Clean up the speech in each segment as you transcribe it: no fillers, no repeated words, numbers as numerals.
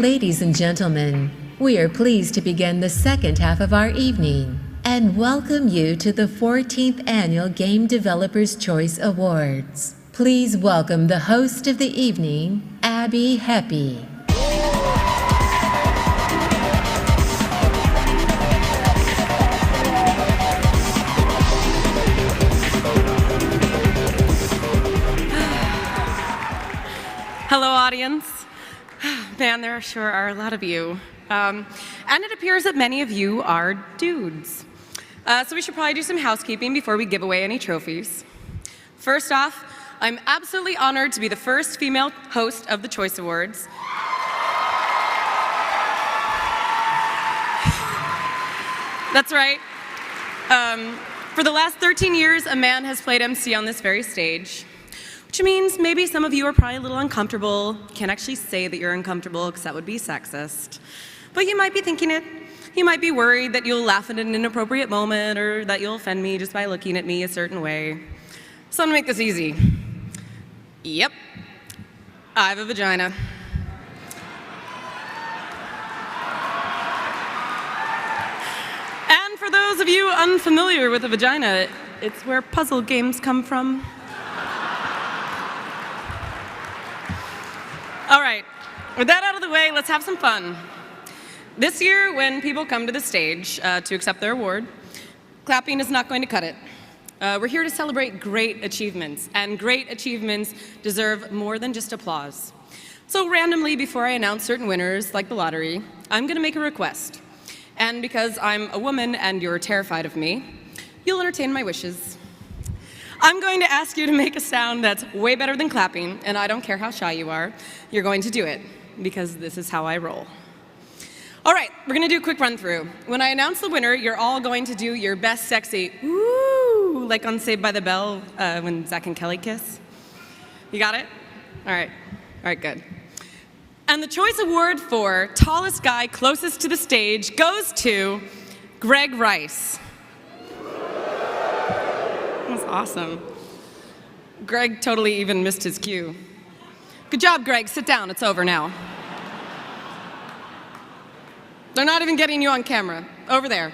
Ladies and gentlemen, we are pleased to begin the second half of our evening and welcome you to the 14th Annual Game Developers' Choice Awards. Please welcome the host of the evening, Abby Heppy. Hello, audience. Man, there sure are a lot of you. And it appears that many of you are dudes. So we should probably do some housekeeping before we give away any trophies. First off, I'm absolutely honored to be the first female host of the Choice Awards. That's right. For the last 13 years, a man has played MC on this very stage. Which means maybe some of you are probably a little uncomfortable. Can't actually say that you're uncomfortable because that would be sexist. But you might be thinking it. You might be worried that you'll laugh at an inappropriate moment or that you'll offend me just by looking at me a certain way. So I'm gonna make this easy. Yep, I have a vagina. And for those of you unfamiliar with a vagina, it's where puzzle games come from. All right, with that out of the way, let's have some fun. This year, when people come to the stage to accept their award, clapping is not going to cut it. We're here to celebrate great achievements, and great achievements deserve more than just applause. So randomly, before I announce certain winners, like the lottery, I'm gonna make a request. And because I'm a woman and you're terrified of me, you'll entertain my wishes. I'm going to ask you to make a sound that's way better than clapping, and I don't care how shy you are, you're going to do it, because this is how I roll. All right, we're gonna do a quick run through. When I announce the winner, you're all going to do your best sexy, ooh, like on Saved by the Bell when Zach and Kelly kiss. You got it? All right, good. And the Choice Award for tallest guy closest to the stage goes to Greg Rice. That's awesome. Greg totally even missed his cue. Good job, Greg. Sit down. It's over now. They're not even getting you on camera. Over there.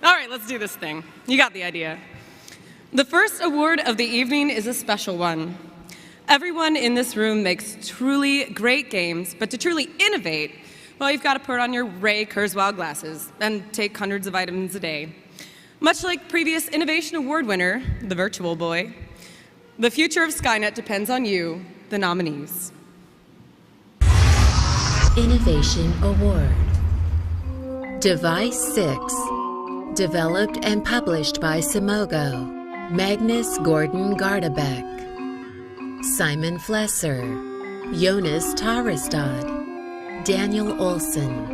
All right, let's do this thing. You got the idea. The first award of the evening is a special one. Everyone in this room makes truly great games, but to truly innovate, well, you've got to put on your Ray Kurzweil glasses and take hundreds of vitamins a day. Much like previous Innovation Award winner, the Virtual Boy, the future of Skynet depends on you, the nominees. Innovation Award. Device 6. Developed and published by Simogo. Magnus Gordon Gardebeck. Simon Flesser. Jonas Tarestad. Daniel Olson.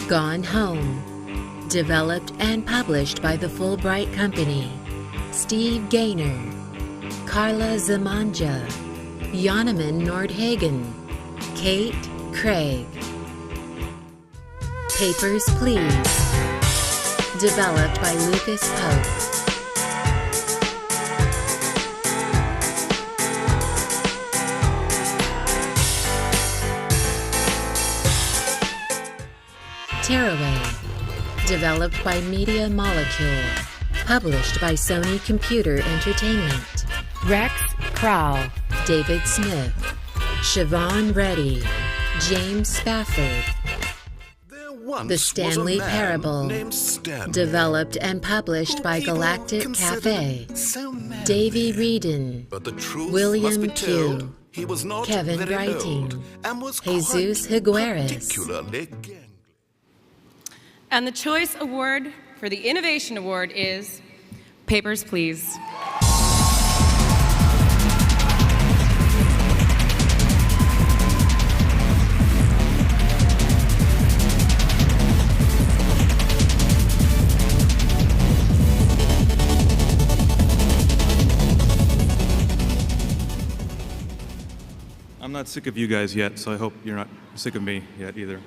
Gone Home. Developed and published by the Fulbright Company. Steve Gaynor. Carla Zamanja. Jonaman Nordhagen. Kate Craig. Papers, Please. Developed by Lucas Pope. Tearaway. Developed by Media Molecule. Published by Sony Computer Entertainment. Rex Crowell. David Smith. Siobhan Reddy. James Spafford. The Stanley Parable. Developed and published by Galactic Cafe. Davey Reedon. William Q. Kevin Writing. Jesus Higueras. And the Choice Award for the Innovation Award is Papers, Please. I'm not sick of you guys yet, so I hope you're not sick of me yet either.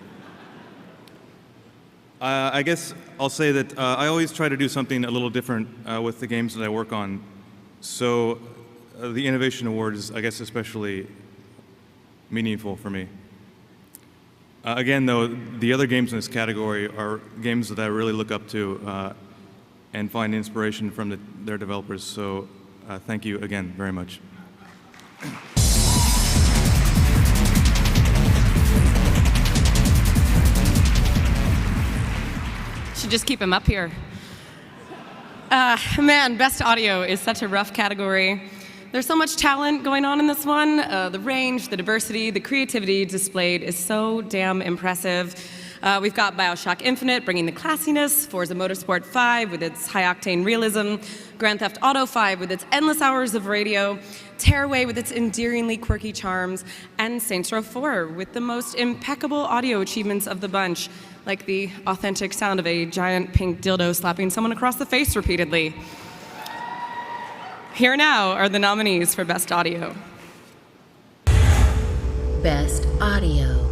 I guess I'll say that I always try to do something a little different with the games that I work on. So the Innovation Award is, I guess, especially meaningful for me. Again, though, the other games in this category are games that I really look up to and find inspiration from their developers. So thank you again very much. Should just keep him up here. Man, best audio is such a rough category. There's so much talent going on in this one. The range, the diversity, the creativity displayed is so damn impressive. We've got BioShock Infinite bringing the classiness, Forza Motorsport 5 with its high-octane realism, Grand Theft Auto 5 with its endless hours of radio, Tearaway with its endearingly quirky charms, and Saints Row 4 with the most impeccable audio achievements of the bunch, like the authentic sound of a giant pink dildo slapping someone across the face repeatedly. Here now are the nominees for Best Audio. Best Audio.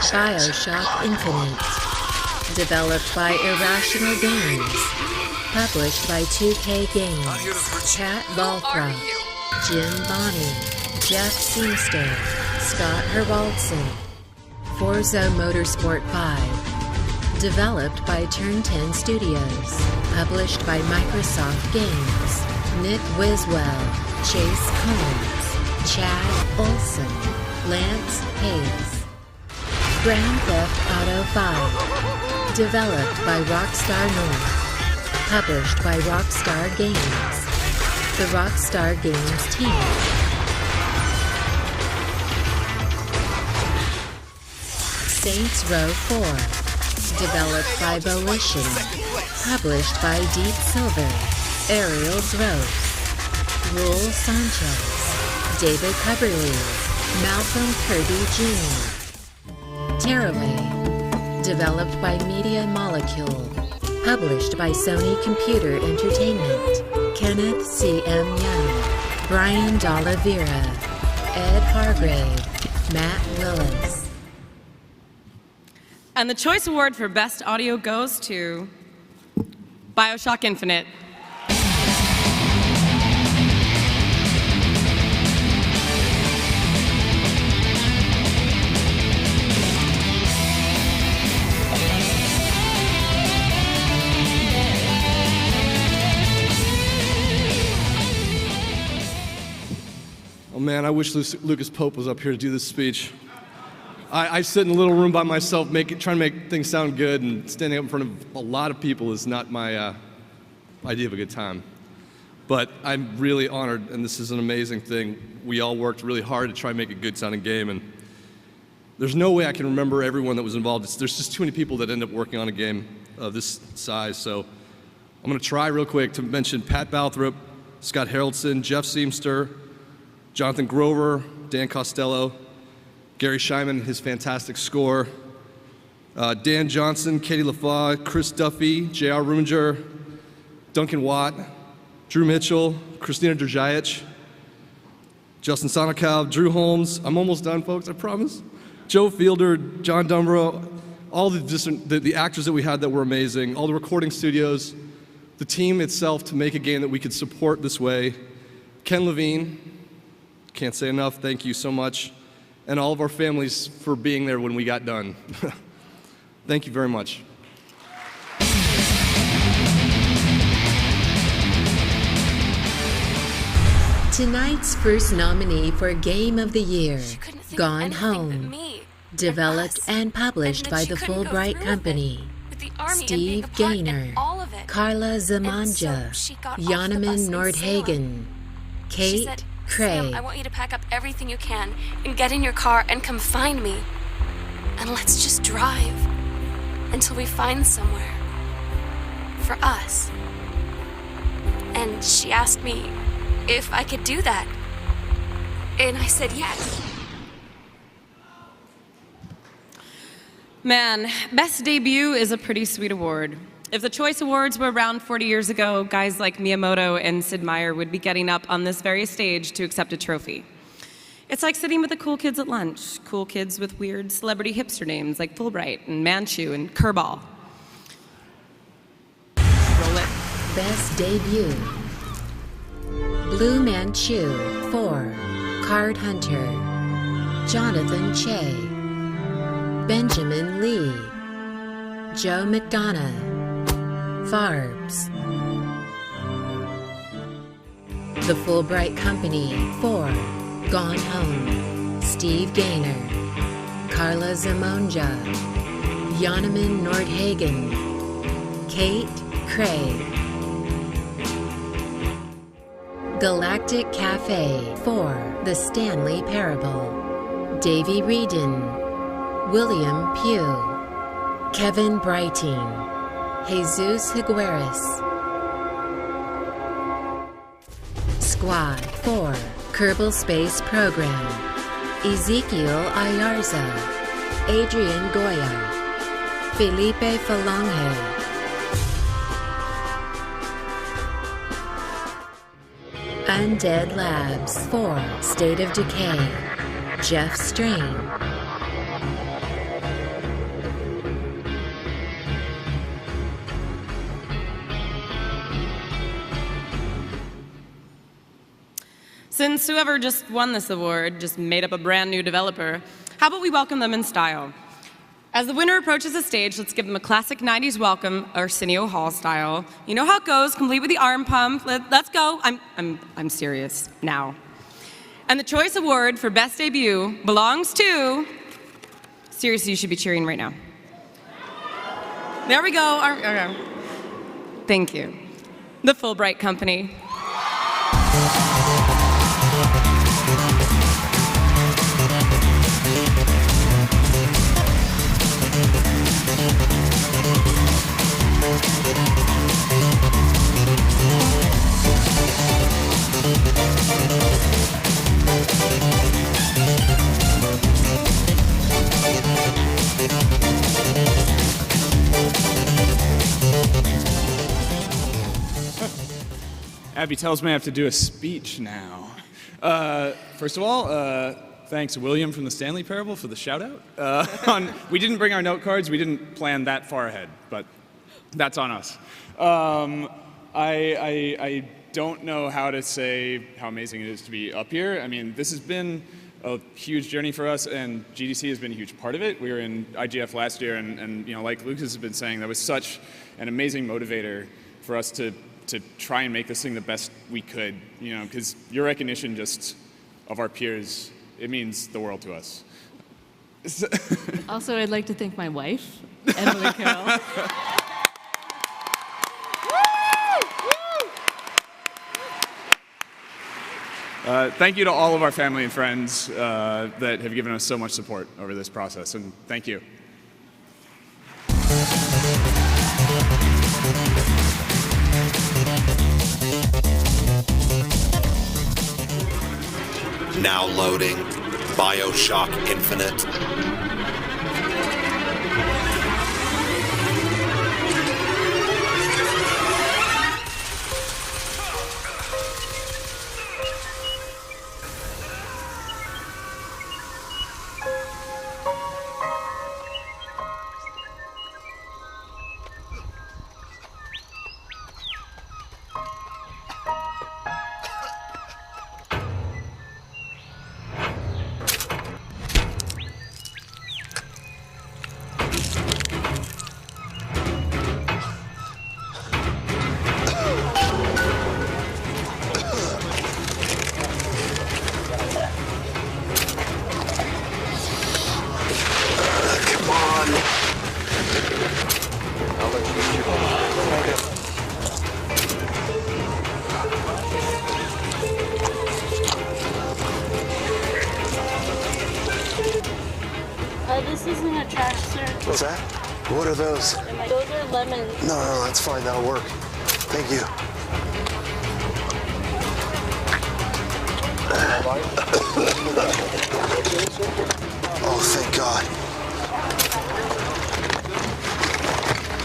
BioShock Infinite. Developed by Irrational Games. Published by 2K Games. Pat Balthrow. Jim Bonney. Jeff Seamster. Scott Herwaldson. Forza Motorsport 5. Developed by Turn 10 Studios. Published by Microsoft Games. Nick Wiswell. Chase Combs. Chad Olson. Lance Hayes. Grand Theft Auto 5. Developed by Rockstar North. Published by Rockstar Games. The Rockstar Games team. Saints Row 4. Developed by Volition. Published by Deep Silver. Ariel Gross. Raul Sanchez. David Cubberley. Malcolm Kirby Jr. Tearaway. Developed by Media Molecule. Published by Sony Computer Entertainment. Kenneth C.M. Young. Brian D'Oliveira. Ed Hargrave. Matt Willis. And the Choice Award for Best Audio goes to BioShock Infinite. Oh man, I wish Lucas Pope was up here to do this speech. I sit in a little room by myself, trying to make things sound good, and standing up in front of a lot of people is not my idea of a good time. But I'm really honored, and this is an amazing thing. We all worked really hard to try and make a good sounding game, and there's no way I can remember everyone that was involved. There's just too many people that end up working on a game of this size. So I'm gonna try real quick to mention Pat Balthrop, Scott Haraldson, Jeff Seamster, Jonathan Grover, Dan Costello, Gary Scheinman, his fantastic score, Dan Johnson, Katie LaFaw, Chris Duffy, J.R. Runger, Duncan Watt, Drew Mitchell, Christina Drzajic, Justin Sonikow, Drew Holmes. I'm almost done, folks, I promise. Joe Fielder, John Dumbro, all the actors that we had that were amazing, all the recording studios, the team itself to make a game that we could support this way. Ken Levine, can't say enough, thank you so much. And all of our families for being there when we got done. Thank you very much. Tonight's first nominee for Game of the Year, Gone Home. Developed and published by the Fulbright Company. Steve Gaynor, Carla Zamanja, Jonaman Nordhagen, Kate Cray. I want you to pack up everything you can and get in your car and come find me. And let's just drive until we find somewhere for us. And she asked me if I could do that. And I said yes. Man, Best Debut is a pretty sweet award. If the Choice Awards were around 40 years ago, guys like Miyamoto and Sid Meier would be getting up on this very stage to accept a trophy. It's like sitting with the cool kids at lunch, cool kids with weird celebrity hipster names like Fulbright and Manchu and Kerbal. Roll it. Best Debut. Blue Manchu 4, Card Hunter. Jonathan Che, Benjamin Lee, Joe McDonough, Farbs. The Fulbright Company for Gone Home, Steve Gaynor, Carla Zamonja, Jonaman Nordhagen, Kate Craig. Galactic Cafe for The Stanley Parable, Davy Reedon, William Pugh, Kevin Brighting, Jesus Higueras. Squad 4, Kerbal Space Program, Ezekiel Ayarza, Adrian Goya, Felipe Falonge. Undead Labs 4, State of Decay, Jeff Strain. Since whoever just won this award just made up a brand new developer, how about we welcome them in style? As the winner approaches the stage, let's give them a classic 90s welcome, Arsenio Hall style. You know how it goes, complete with the arm pump. Let's go. I'm serious now. And the choice award for best debut belongs to, seriously, you should be cheering right now. There we go. Okay. Thank you. The Fulbright Company. Abby tells me I have to do a speech now. First of all, thanks William from the Stanley Parable for the shout out. We didn't bring our note cards, we didn't plan that far ahead, but that's on us. I don't know how to say how amazing it is to be up here. I mean, this has been a huge journey for us, and GDC has been a huge part of it. We were in IGF last year, and you know, like Lucas has been saying, that was such an amazing motivator for us to try and make this thing the best we could, you know, because your recognition just of our peers, it means the world to us. Also, I'd like to thank my wife, Emily Carroll. Thank you to all of our family and friends that have given us so much support over this process, and thank you. Now loading BIOSHOCK Infinite. This isn't a trash, sir. What's that? What are those? Those are lemons. No, that's fine. That'll work. Thank you. Oh, thank God.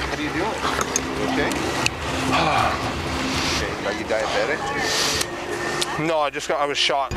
What are you doing? You okay? Okay. Are you diabetic? No, I was shot.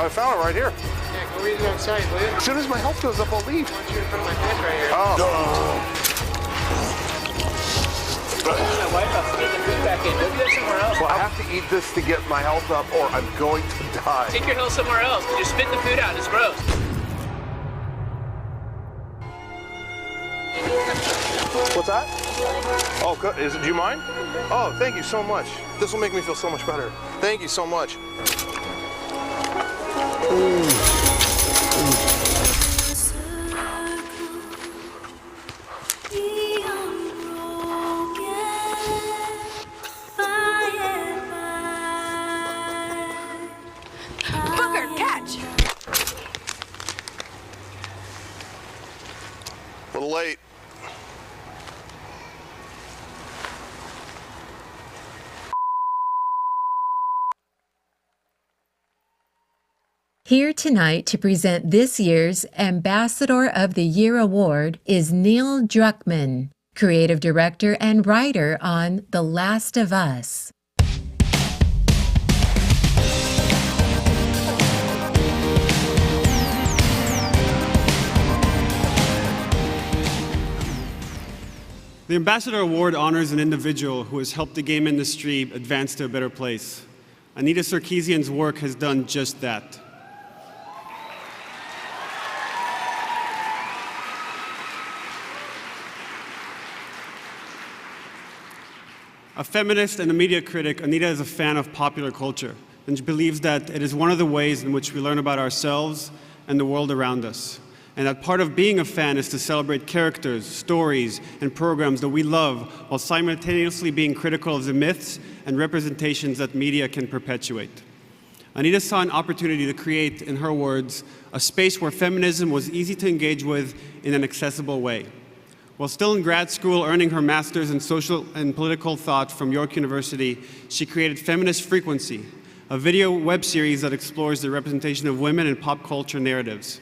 I found it right here. Yeah, go read it outside, will you? As soon as my health goes up, I'll leave. I want you in front of my face right here. Oh. My wife, I'll put the food back in. Go do that somewhere else. Well, I have to eat this to get my health up, or I'm going to die. Take your health somewhere else. Just spit the food out. It's gross. What's that? Oh, good. Do you mind? Oh, thank you so much. This will make me feel so much better. Thank you so much. Booker, catch! A little late. Here tonight to present this year's Ambassador of the Year award is Neil Druckmann, creative director and writer on The Last of Us. The Ambassador Award honors an individual who has helped the game industry advance to a better place. Anita Sarkeesian's work has done just that. A feminist and a media critic, Anita is a fan of popular culture, and she believes that it is one of the ways in which we learn about ourselves and the world around us. And that part of being a fan is to celebrate characters, stories, and programs that we love while simultaneously being critical of the myths and representations that media can perpetuate. Anita saw an opportunity to create, in her words, a space where feminism was easy to engage with in an accessible way. While still in grad school, earning her master's in social and political thought from York University, she created Feminist Frequency, a video web series that explores the representation of women in pop culture narratives.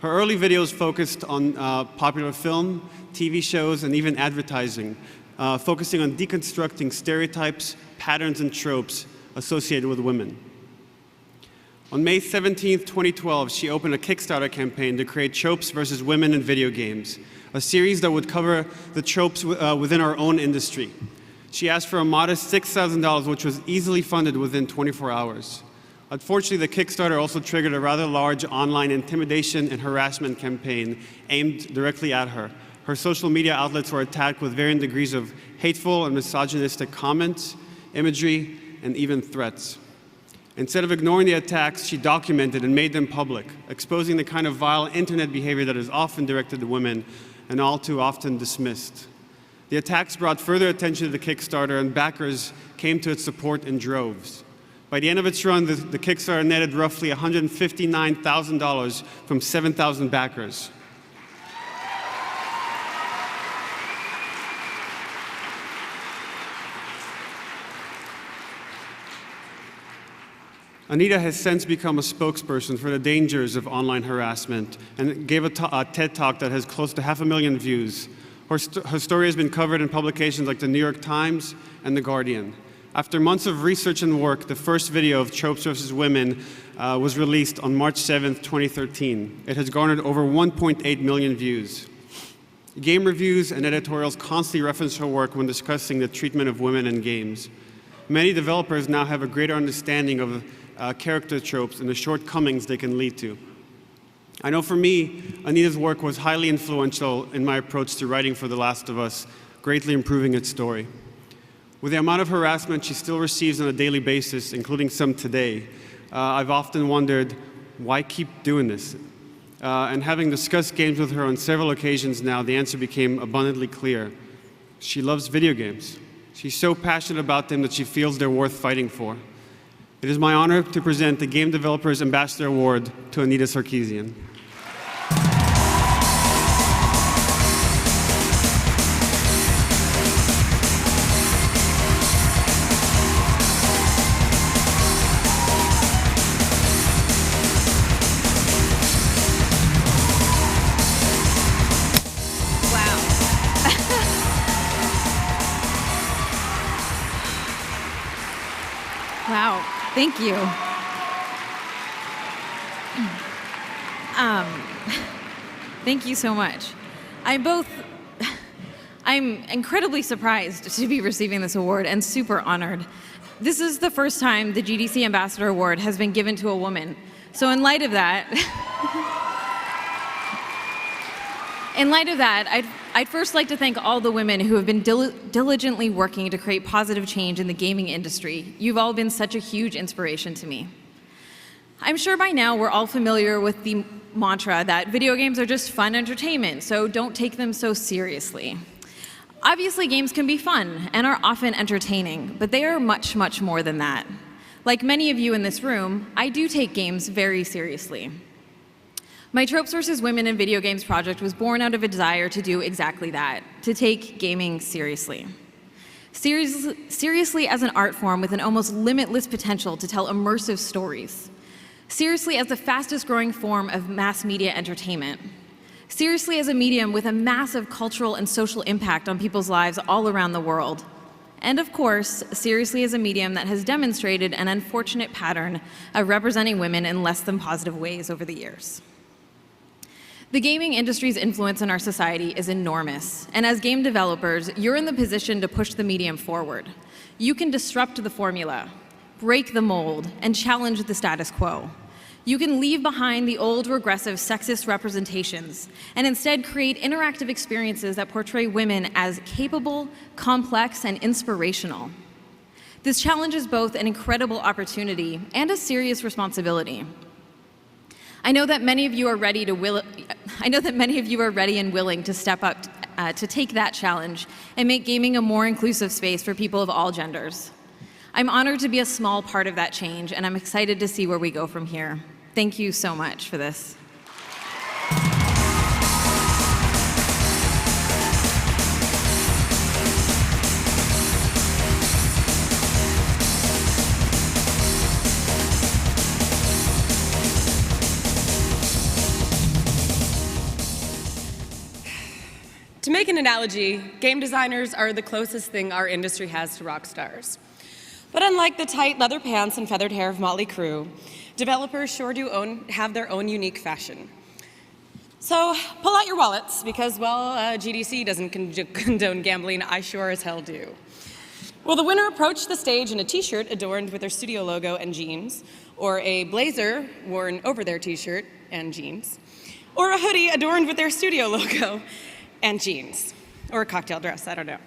Her early videos focused on popular film, TV shows, and even advertising, focusing on deconstructing stereotypes, patterns, and tropes associated with women. On May 17, 2012, she opened a Kickstarter campaign to create Tropes versus Women in Video Games, a series that would cover the tropes within our own industry. She asked for a modest $6,000, which was easily funded within 24 hours. Unfortunately, the Kickstarter also triggered a rather large online intimidation and harassment campaign aimed directly at her. Her social media outlets were attacked with varying degrees of hateful and misogynistic comments, imagery, and even threats. Instead of ignoring the attacks, she documented and made them public, exposing the kind of vile internet behavior that is often directed at women and all too often dismissed. The attacks brought further attention to the Kickstarter, and backers came to its support in droves. By the end of its run, the Kickstarter netted roughly $159,000 from 7,000 backers. Anita has since become a spokesperson for the dangers of online harassment and gave a TED Talk that has close to 500,000 views. Her story has been covered in publications like the New York Times and The Guardian. After months of research and work, the first video of Tropes versus Women was released on March 7, 2013. It has garnered over 1.8 million views. Game reviews and editorials constantly reference her work when discussing the treatment of women in games. Many developers now have a greater understanding of character tropes and the shortcomings they can lead to. I know for me, Anita's work was highly influential in my approach to writing for The Last of Us, greatly improving its story. With the amount of harassment she still receives on a daily basis, including some today, I've often wondered, why keep doing this? And having discussed games with her on several occasions now, the answer became abundantly clear. She loves video games. She's so passionate about them that she feels they're worth fighting for. It is my honor to present the Game Developers Ambassador Award to Anita Sarkeesian. Wow, thank you. Thank you so much. I'm incredibly surprised to be receiving this award and super honored. This is the first time the GDC Ambassador Award has been given to a woman. So in light of that, I'd first like to thank all the women who have been diligently working to create positive change in the gaming industry. You've all been such a huge inspiration to me. I'm sure by now we're all familiar with the mantra that video games are just fun entertainment, so don't take them so seriously. Obviously, games can be fun and are often entertaining, but they are much, much more than that. Like many of you in this room, I do take games very seriously. My Tropes vs. Women in Video Games project was born out of a desire to do exactly that, to take gaming seriously. Seriously as an art form with an almost limitless potential to tell immersive stories. Seriously as the fastest growing form of mass media entertainment. Seriously as a medium with a massive cultural and social impact on people's lives all around the world. And of course, seriously as a medium that has demonstrated an unfortunate pattern of representing women in less than positive ways over the years. The gaming industry's influence in our society is enormous, and as game developers, you're in the position to push the medium forward. You can disrupt the formula, break the mold, and challenge the status quo. You can leave behind the old, regressive, sexist representations and instead create interactive experiences that portray women as capable, complex, and inspirational. This challenge is both an incredible opportunity and a serious responsibility. I know that many of you are ready and willing to step up to take that challenge and make gaming a more inclusive space for people of all genders. I'm honored to be a small part of that change, and I'm excited to see where we go from here. Thank you so much for this. To make an analogy, game designers are the closest thing our industry has to rock stars. But unlike the tight leather pants and feathered hair of Motley Crue, developers sure do have their own unique fashion. So pull out your wallets, because, well, GDC doesn't condone gambling. I sure as hell do. Will the winner approach the stage in a t-shirt adorned with their studio logo and jeans, or a blazer worn over their t-shirt and jeans, or a hoodie adorned with their studio logo and jeans, or a cocktail dress, I don't know.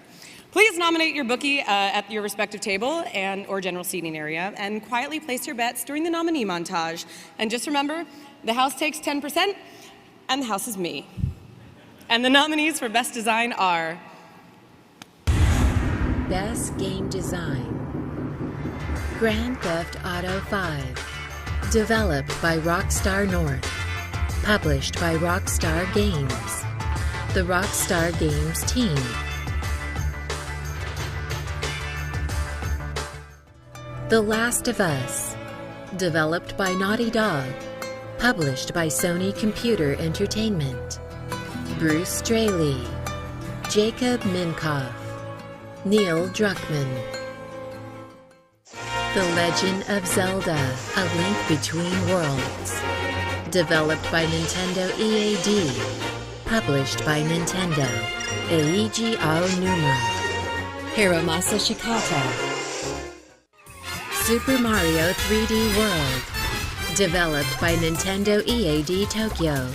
Please nominate your bookie at your respective table or general seating area, and quietly place your bets during the nominee montage. And just remember, the house takes 10%, and the house is me. And the nominees for Best Design are Best Game Design, Grand Theft Auto 5, developed by Rockstar North, published by Rockstar Games, the Rockstar Games team. The Last of Us, developed by Naughty Dog, published by Sony Computer Entertainment, Bruce Straley, Jacob Minkoff, Neil Druckmann. The Legend of Zelda, A Link Between Worlds, developed by Nintendo EAD, published by Nintendo, Eiji Aonuma, Hiromasa Shikata. Super Mario 3D World, developed by Nintendo EAD Tokyo,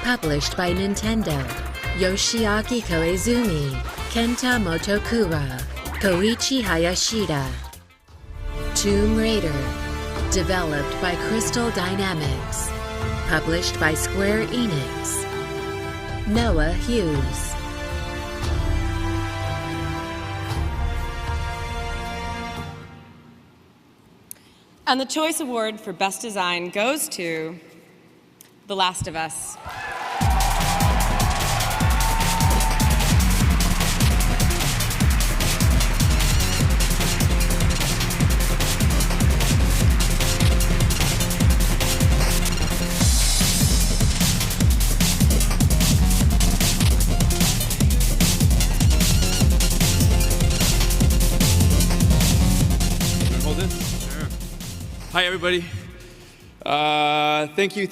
published by Nintendo, Yoshiaki Koizumi, Kenta Motokura, Koichi Hayashida. Tomb Raider, developed by Crystal Dynamics, published by Square Enix, Noah Hughes. And the Choice Award for Best Design goes to The Last of Us. Hi, everybody. Thank you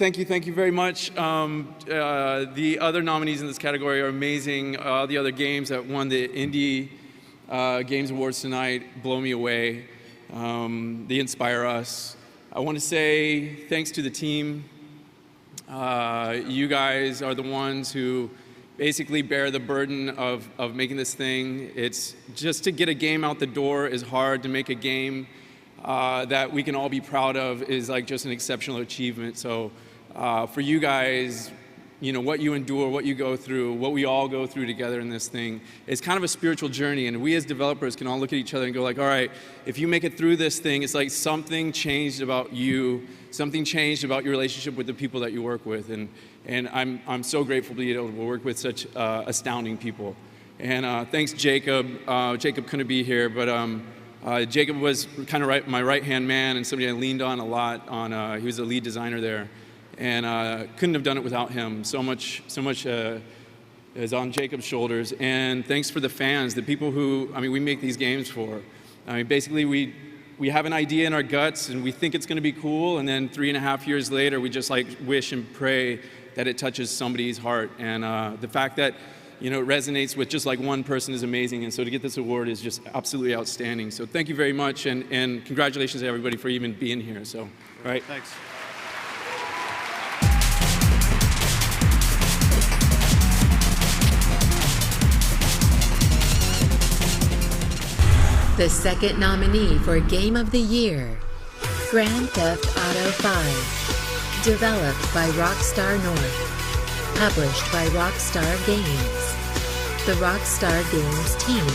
very much. The other nominees in this category are amazing. The other games that won the Indie Games Awards tonight blow me away. They inspire us. I want to say thanks to the team. You guys are the ones who basically bear the burden of making this thing. It's just to get a game out the door is hard. To make a game that we can all be proud of is like just an exceptional achievement. So for you guys, you know, what you endure, what you go through, what we all go through together in this thing is kind of a spiritual journey. And we as developers can all look at each other and go like, all right, if you make it through this thing, it's like something changed about you, something changed about your relationship with the people that you work with. And I'm so grateful to be able to work with such astounding people. And thanks, Jacob. Jacob couldn't be here, but Jacob was kind of my right-hand man and somebody I leaned on a lot. He was the lead designer there. And couldn't have done it without him. So much is on Jacob's shoulders. And thanks for the fans, the people who, I mean, we make these games for. I mean, basically we have an idea in our guts and we think it's gonna be cool, and then 3.5 years later, we just like wish and pray that it touches somebody's heart. And the fact that, you know, it resonates with just like one person is amazing. And so to get this award is just absolutely outstanding. So thank you very much, and congratulations to everybody for even being here. So, all right. Thanks. The second nominee for Game of the Year, Grand Theft Auto 5, developed by Rockstar North, published by Rockstar Games, the Rockstar Games team.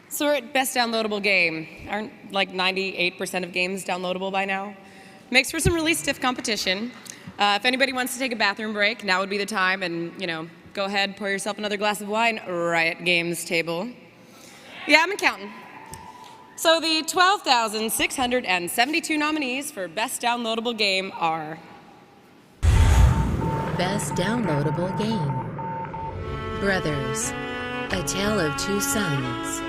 So we're at Best Downloadable Game. Aren't like 98% of games downloadable by now? Makes for some really stiff competition. If anybody wants to take a bathroom break, now would be the time, and you know, go ahead, pour yourself another glass of wine, Riot Games table. Yeah, I'm counting. So the 12,672 nominees for Best Downloadable Game are Best Downloadable Game, Brothers, A Tale of Two Sons,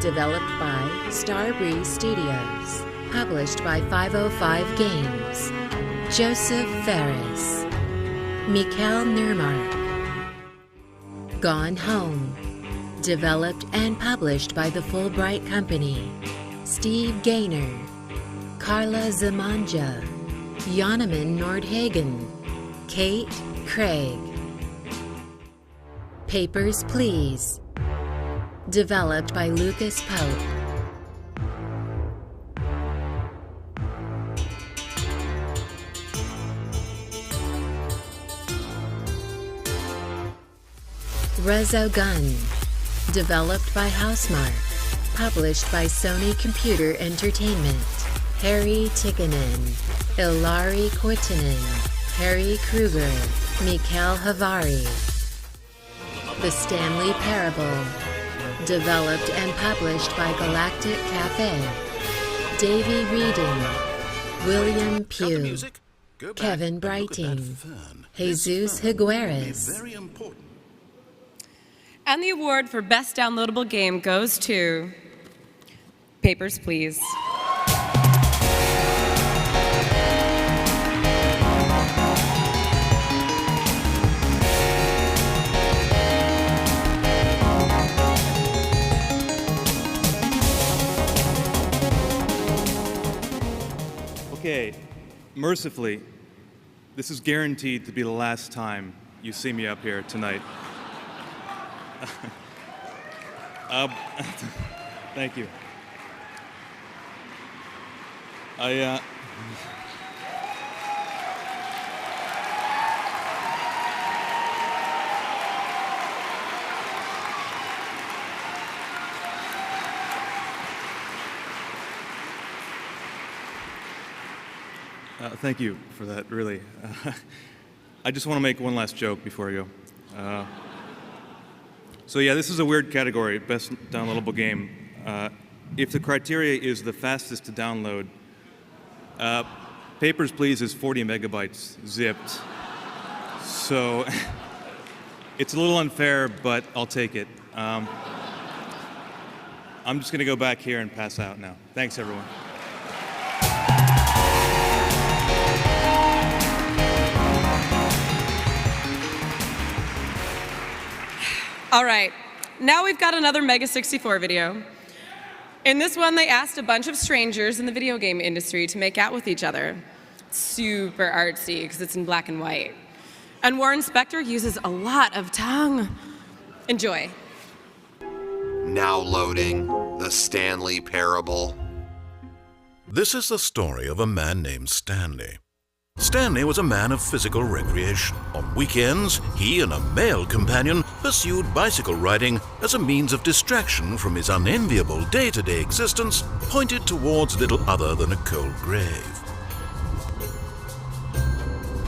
developed by Starbreeze Studios, published by 505 Games, Joseph Ferris, Mikael Nurmark. Gone Home, developed and published by the Fulbright Company, Steve Gaynor, Carla Zamanja, Jonaman Nordhagen, Kate Craig. Papers, Please, developed by Lucas Pope. Resogun, developed by Housemarque, published by Sony Computer Entertainment. Harry Tikkanen, Ilari Koittinen, Harry Kruger, Mikael Havari. The Stanley Parable, developed and published by Galactic Cafe. Davey Reedon, William Pugh, Kevin Brighting, Jesus Higueras. And the award for Best Downloadable Game goes to Papers, Please. Okay, mercifully, this is guaranteed to be the last time you see me up here tonight. Thank you. Thank you for that, really. I just want to make one last joke before I go. So yeah, this is a weird category, best downloadable game. If the criteria is the fastest to download, Papers, Please is 40 megabytes zipped. So it's a little unfair, but I'll take it. I'm just going to go back here and pass out now. Thanks, everyone. All right, now we've got another Mega 64 video. In this one, they asked a bunch of strangers in the video game industry to make out with each other. Super artsy, because it's in black and white. And Warren Spector uses a lot of tongue. Enjoy. Now loading the Stanley Parable. This is the story of a man named Stanley. Stanley was a man of physical recreation. On weekends, he and a male companion pursued bicycle riding as a means of distraction from his unenviable day-to-day existence, pointed towards little other than a cold grave.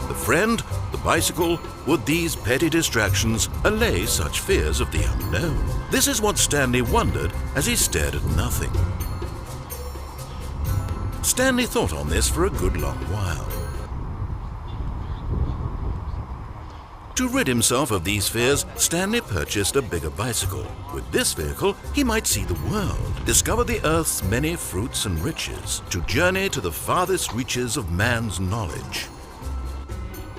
The friend, the bicycle, would these petty distractions allay such fears of the unknown? This is what Stanley wondered as he stared at nothing. Stanley thought on this for a good long while. To rid himself of these fears, Stanley purchased a bigger bicycle. With this vehicle, he might see the world, discover the Earth's many fruits and riches, to journey to the farthest reaches of man's knowledge.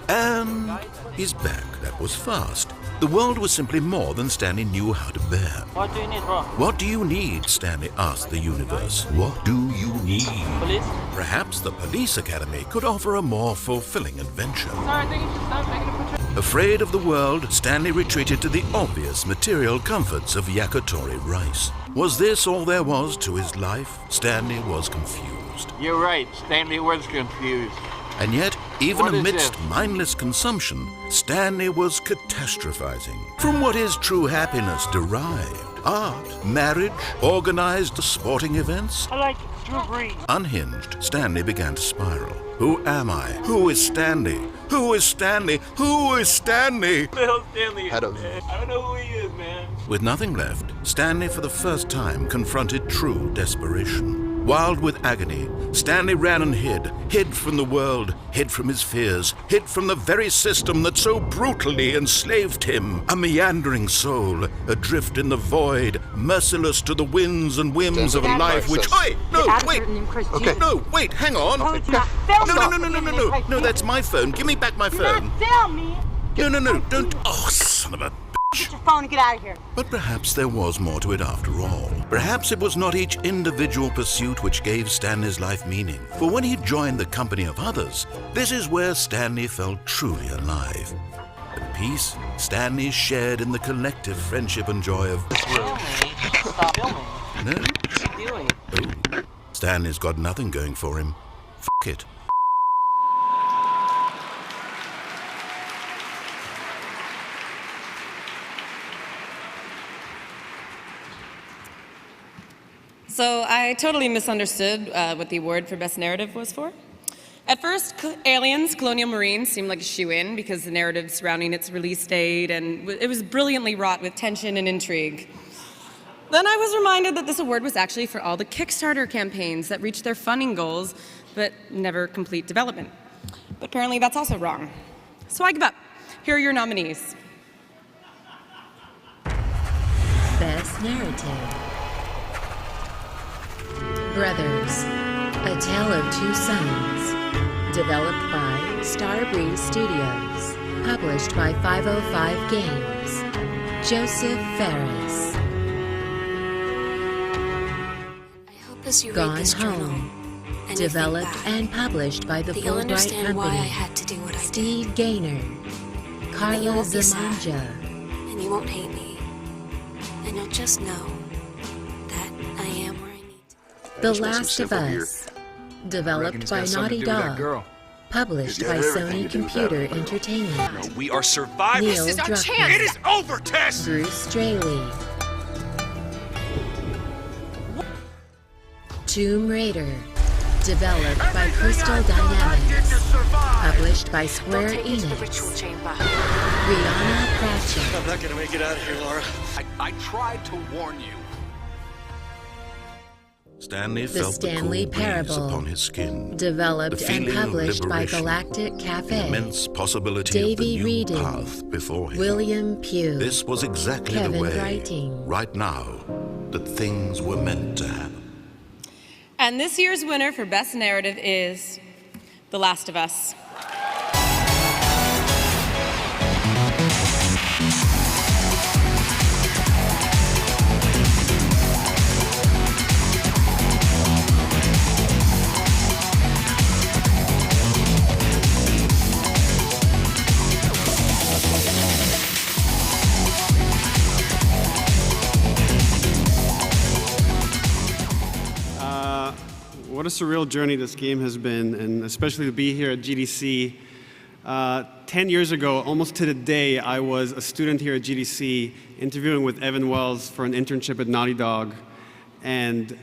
And he's back. That was fast. The world was simply more than Stanley knew how to bear. What do you need, bro? What do you need? Stanley asked the universe. What do you need? Police? Perhaps the police academy could offer a more fulfilling adventure. Sorry, I think you should stop taking a picture. Afraid of the world, Stanley retreated to the obvious material comforts of yakitori rice. Was this all there was to his life? Stanley was confused. You're right, Stanley was confused. And yet, even What is amidst this? mindless consumption, Stanley was catastrophizing. From what is true happiness derived? Art, marriage, organized sporting events? I like Drew Brees. Unhinged, Stanley began to spiral. Who am I? Who is Stanley? Who is Stanley? Who is Stanley? Bill Stanley. I don't know who he is, man. With nothing left, Stanley for the first time confronted true desperation. Wild with agony, Stanley ran and hid from the world, hid from his fears, hid from the very system that so brutally enslaved him. A meandering soul, adrift in the void, merciless to the winds and whims of a life which... Wait, no, wait! Okay. No, wait, hang on! No, no, that's my phone. Give me back my phone. Film me. No, don't... Oh, son of a... Get your phone and get out of here. But perhaps there was more to it after all. Perhaps it was not each individual pursuit which gave Stanley's life meaning. For when he joined the company of others, this is where Stanley felt truly alive. At peace, Stanley shared in the collective friendship and joy of... Stop filming. No? What are you doing? Oh. Stanley's got nothing going for him. F*** it. So I totally misunderstood what the award for Best Narrative was for. At first, Aliens, Colonial Marines seemed like a shoo-in because the narrative surrounding its release date, and it was brilliantly wrought with tension and intrigue. Then I was reminded that this award was actually for all the Kickstarter campaigns that reached their funding goals, but never complete development. But apparently that's also wrong. So I give up. Here are your nominees. Best Narrative. Brothers, A Tale of Two Sons. Developed by Starbreeze Studios. Published by 505 Games. Joseph Ferris. As you read Gone this journal, Home. and you Developed think back, and published by the that you'll Fulbright understand why I Company. had to do what I did. Steve Gaynor. And you Carla won't be sad, Zamanja. and you won't hate me. And you'll just know that I am where I need to be. The Last of Us. Developed by Naughty Dog. Published by Sony Computer Entertainment. We are survivors. Neil This is our Druckmann. chance. It is over, Tess. Bruce Straley. Tomb Raider. Developed by Crystal Dynamics. Published by Square Enix. Rihanna crouching. I'm not gonna make it out of here, Laura. I tried to warn you. Stanley The felt Stanley the cool breeze Parable, upon his skin. developed The and feeling of published by liberation. Galactic Cafe. Immense possibility Davey of the new Reading, path before him. William Pugh, This was exactly Kevin the way, Writing. right now, that things were meant to happen. And this year's winner for Best Narrative is The Last of Us. What a surreal journey this game has been, and especially to be here at GDC. 10 years ago, almost to the day, I was a student here at GDC interviewing with Evan Wells for an internship at Naughty Dog. And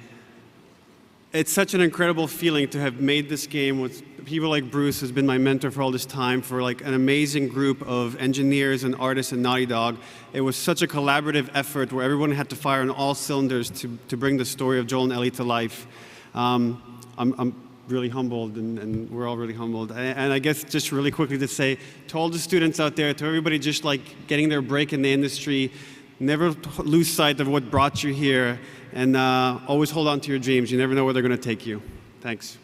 it's such an incredible feeling to have made this game with people like Bruce, who's been my mentor for all this time, for like an amazing group of engineers and artists at Naughty Dog. It was such a collaborative effort where everyone had to fire on all cylinders to bring the story of Joel and Ellie to life. I'm really humbled, and we're all really humbled. And I guess just really quickly to say to all the students out there, to everybody just like getting their break in the industry, never lose sight of what brought you here, and always hold on to your dreams. You never know where they're going to take you. Thanks.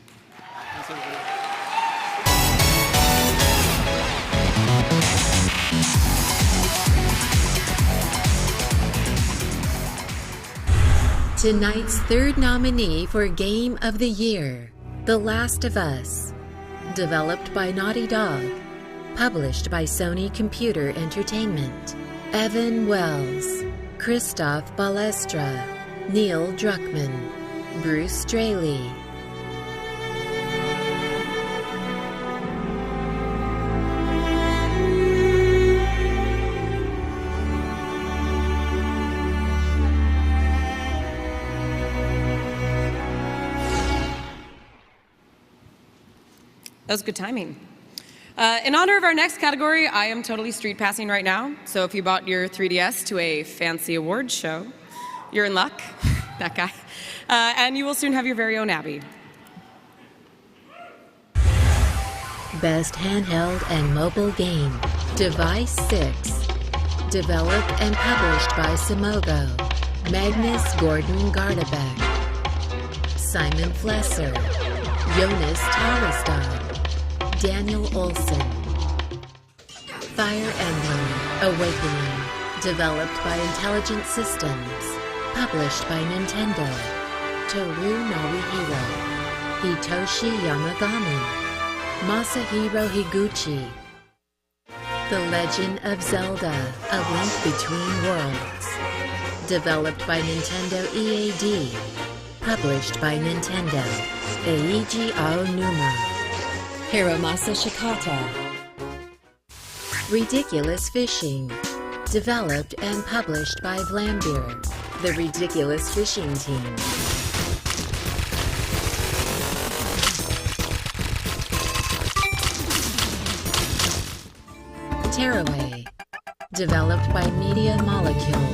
Tonight's third nominee for Game of the Year, The Last of Us. Developed by Naughty Dog. Published by Sony Computer Entertainment. Evan Wells, Christoph Balestra, Neil Druckmann, Bruce Straley. That was good timing. In honor of our next category, I am totally street passing right now. So if you bought your 3DS to a fancy awards show, you're in luck, that guy. And you will soon have your very own Abby. Best Handheld and Mobile Game, Device 6. Developed and published by Simogo, Magnus Gordon Gardebeck, Simon Flesser, Jonas Talistad, Daniel Olson. Fire Emblem Awakening, developed by Intelligent Systems, published by Nintendo. Toru Norihiro, Hitoshi Yamagami, Masahiro Higuchi. The Legend of Zelda: A Link Between Worlds, developed by Nintendo EAD, published by Nintendo. Eiji Aonuma, Hiromasa Shikata. Ridiculous Fishing, developed and published by Vlambeer, the Ridiculous Fishing Team. Tearaway, developed by Media Molecule,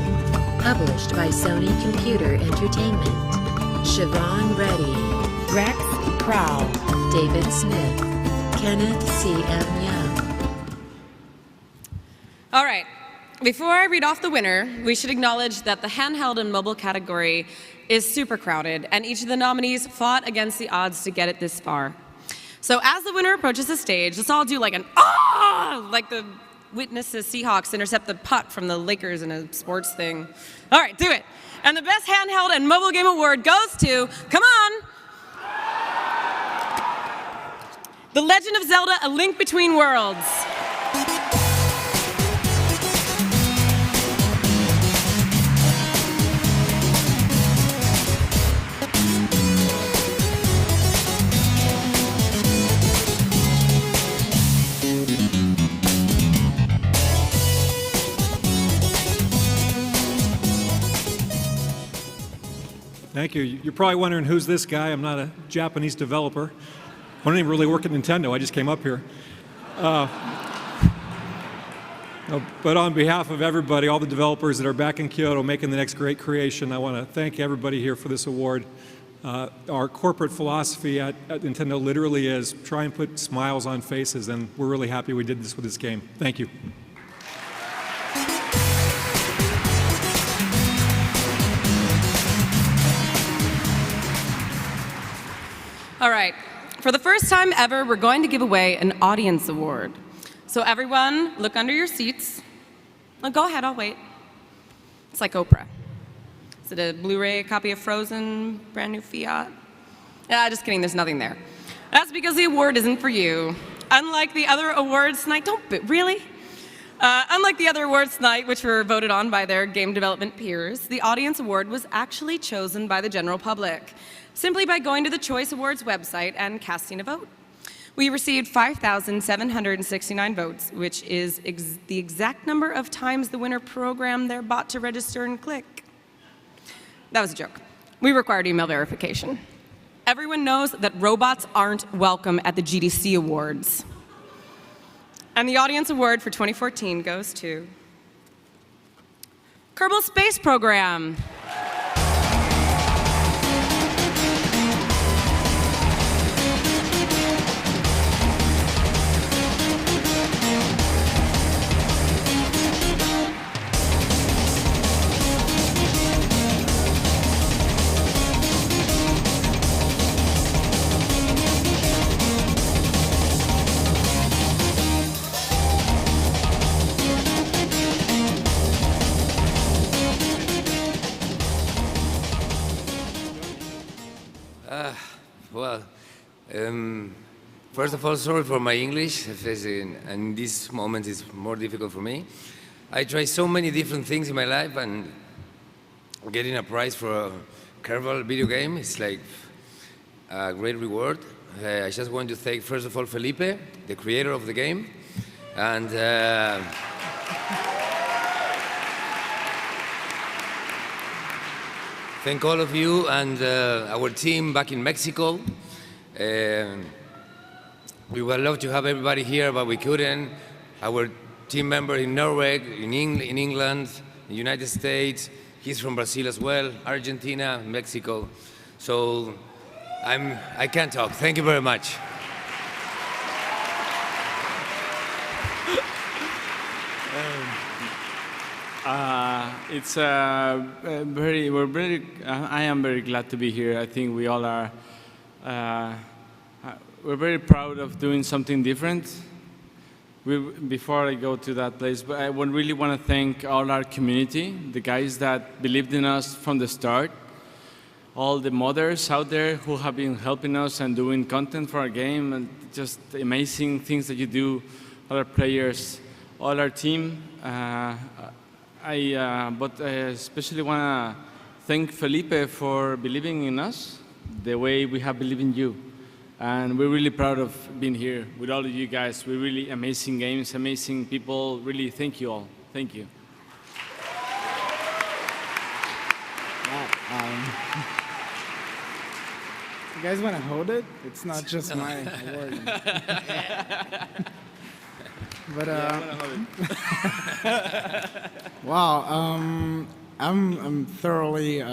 published by Sony Computer Entertainment. Siobhan Reddy, Rex Prowl, David Smith, Kenneth C.M. Young. All right, before I read off the winner, we should acknowledge that the handheld and mobile category is super crowded, and each of the nominees fought against the odds to get it this far. So as the winner approaches the stage, let's all do like an ah, like the witnesses Seahawks intercept the putt from the Lakers in a sports thing. All right, do it. And the best handheld and mobile game award goes to, come on, The Legend of Zelda: A Link Between Worlds. Thank you. You're probably wondering, who's this guy? I'm not a Japanese developer. I don't even really work at Nintendo. I just came up here. But on behalf of everybody, all the developers that are back in Kyoto making the next great creation, I want to thank everybody here for this award. Our corporate philosophy at Nintendo literally is try and put smiles on faces, and we're really happy we did this with this game. Thank you. All right, for the first time ever, we're going to give away an audience award. So everyone, look under your seats. Oh, go ahead, I'll wait. It's like Oprah. Is it a Blu-ray copy of Frozen, brand new Fiat? Just kidding, there's nothing there. That's because the award isn't for you. Unlike the other awards tonight, really? Unlike the other awards tonight, which were voted on by their game development peers, the audience award was actually chosen by the general public, simply by going to the Choice Awards website and casting a vote. We received 5,769 votes, which is the exact number of times the winner programmed their bot to register and click. That was a joke. We required email verification. Everyone knows that robots aren't welcome at the GDC Awards. And the audience award for 2014 goes to Kerbal Space Program. First of all, sorry for my English, and this moment is more difficult for me. I try so many different things in my life, and getting a prize for a Kerbal video game is like a great reward. I just want to thank, first of all, Felipe, the creator of the game, and thank all of you and our team back in Mexico. We would love to have everybody here, but we couldn't. Our team member in Norway, in England, in the United States, he's from Brazil as well, Argentina, Mexico. So I can't talk. Thank you very much. I am very glad to be here. I think we all are. We're very proud of doing something different. Before I go to that place, but I really want to thank all our community, the guys that believed in us from the start, all the modders out there who have been helping us and doing content for our game, and just amazing things that you do, all our players, all our team. But I especially want to thank Felipe for believing in us the way we have believed in you. And we're really proud of being here with all of you guys. We're really amazing games, amazing people. Really, thank you all. Thank you. You guys want to hold it? It's not just my award. But wow, I'm thoroughly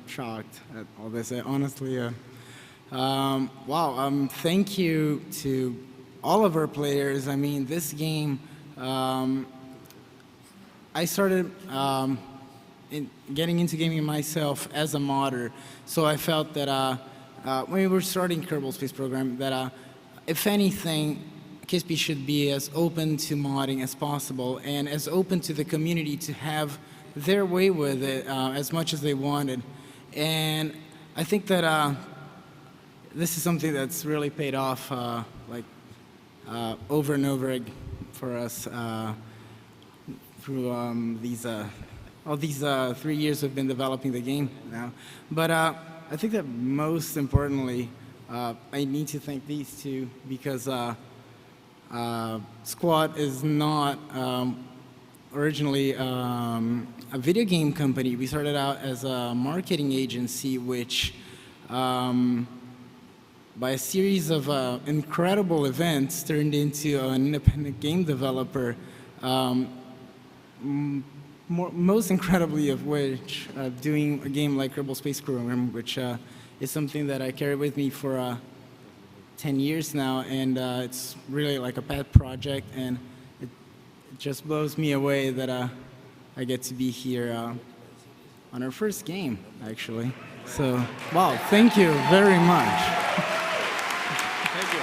shocked at all this. Honestly. Wow, thank you to all of our players. I mean, this game, I started getting into gaming myself as a modder, so I felt that when we were starting Kerbal Space Program, that if anything, KSP should be as open to modding as possible and as open to the community to have their way with it as much as they wanted. And I think that this is something that's really paid off over and over for us through all these 3 years we've been developing the game now. But I think that most importantly, I need to thank these two because Squad is not originally a video game company. We started out as a marketing agency, which by a series of incredible events turned into an independent game developer. most incredibly of which, doing a game like Kerbal Space Program, which is something that I carry with me for 10 years now, and it's really like a pet project, and it just blows me away that I get to be here on our first game, actually. So, wow, thank you very much. Thank you.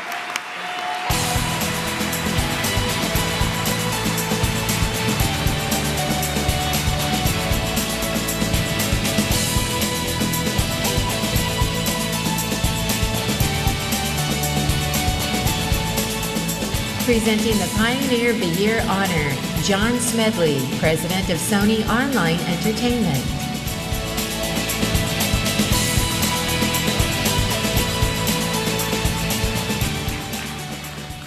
Presenting the Pioneer of the Year honor, John Smedley, President of Sony Online Entertainment.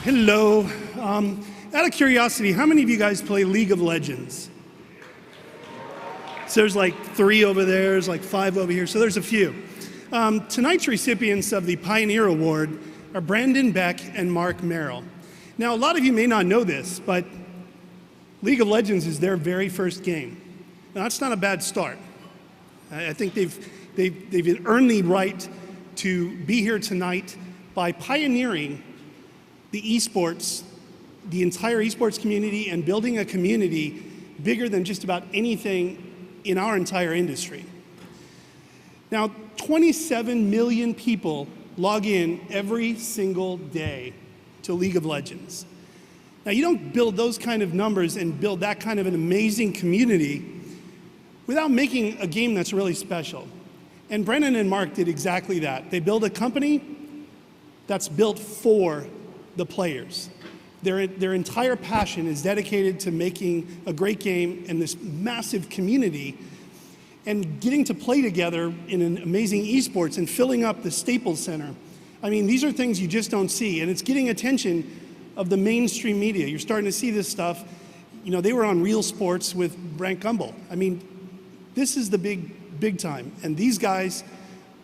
Hello. Out of curiosity, how many of you guys play League of Legends? So there's like 3 over there, there's like 5 over here, so there's a few. Tonight's recipients of the Pioneer Award are Brandon Beck and Mark Merrill. Now, a lot of you may not know this, but League of Legends is their very first game. Now, that's not a bad start. I think they've earned the right to be here tonight by pioneering the esports, the entire esports community, and building a community bigger than just about anything in our entire industry. Now, 27 million people log in every single day to League of Legends. Now, you don't build those kind of numbers and build that kind of an amazing community without making a game that's really special. And Brennan and Mark did exactly that. They built a company that's built for the players. Their entire passion is dedicated to making a great game and this massive community and getting to play together in an amazing esports and filling up the Staples Center. I mean, these are things you just don't see, and it's getting attention of the mainstream media. You're starting to see this stuff. You know, they were on Real Sports with Brant Gumbel. I mean, this is the big time, and these guys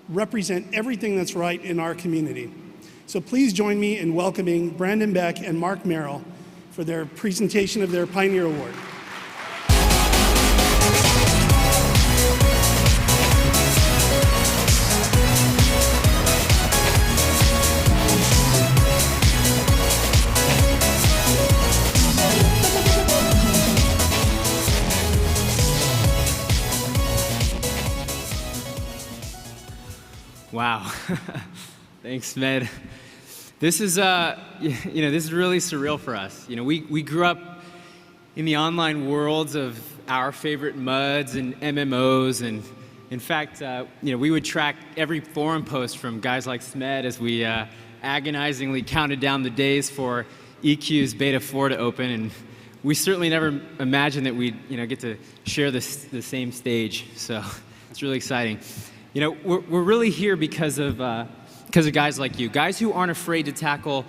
represent everything that's right in our community. So please join me in welcoming Brandon Beck and Mark Merrill for their presentation of their Pioneer Award. Wow. Thanks, Med. This is, this is really surreal for us. You know, we grew up in the online worlds of our favorite MUDs and MMOs, and in fact, we would track every forum post from guys like Smed as we agonizingly counted down the days for EQ's Beta 4 to open, and we certainly never imagined that we'd get to share the same stage. So it's really exciting. You know, we're really here because of guys like you, guys who aren't afraid to tackle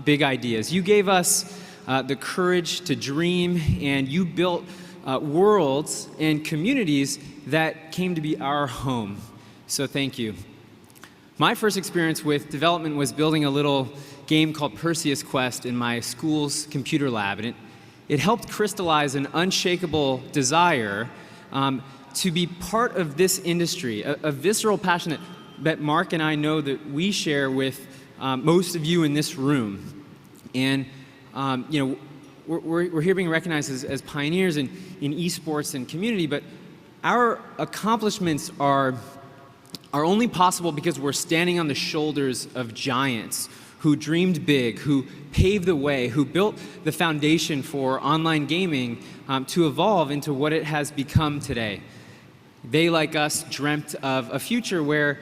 big ideas. You gave us the courage to dream, and you built worlds and communities that came to be our home. So thank you. My first experience with development was building a little game called Perseus Quest in my school's computer lab, and it helped crystallize an unshakable desire to be part of this industry, a visceral passion that Mark and I know that we share with most of you in this room. And we're here being recognized as pioneers in esports and community, but our accomplishments are only possible because we're standing on the shoulders of giants who dreamed big, who paved the way, who built the foundation for online gaming to evolve into what it has become today. They, like us, dreamt of a future where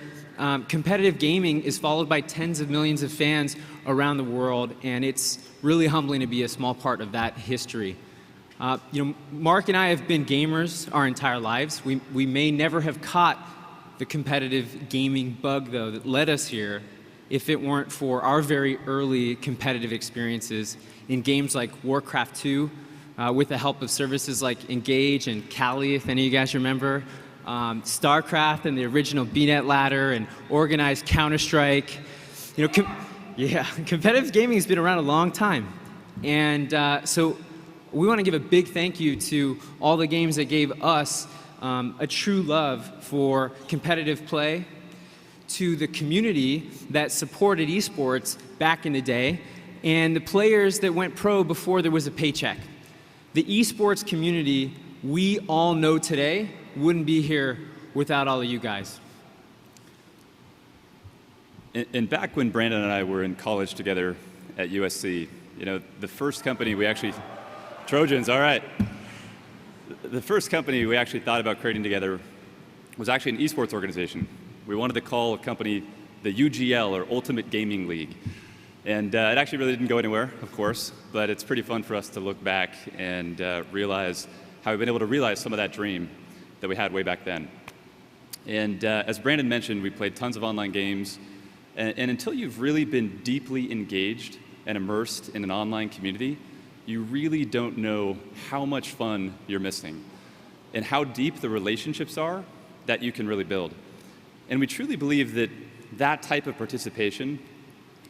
competitive gaming is followed by tens of millions of fans around the world, and it's really humbling to be a small part of that history. Mark and I have been gamers our entire lives. We may never have caught the competitive gaming bug, though, that led us here if it weren't for our very early competitive experiences in games like Warcraft 2, with the help of services like Engage and Kali, if any of you guys remember, StarCraft and the original BNet ladder, and organized Counter-Strike. Competitive gaming has been around a long time. And so We want to give a big thank you to all the games that gave us a true love for competitive play, to the community that supported esports back in the day, and the players that went pro before there was a paycheck. The esports community we all know today wouldn't be here without all of you guys. And back when Brandon and I were in college together at USC, the first company we actually, Trojans, all right. The first company we actually thought about creating together was actually an esports organization. We wanted to call a company the UGL, or Ultimate Gaming League. And it actually really didn't go anywhere, of course, but it's pretty fun for us to look back and realize how we've been able to realize some of that dream that we had way back then. And as Brandon mentioned, we played tons of online games. And until you've really been deeply engaged and immersed in an online community, you really don't know how much fun you're missing and how deep the relationships are that you can really build. And we truly believe that that type of participation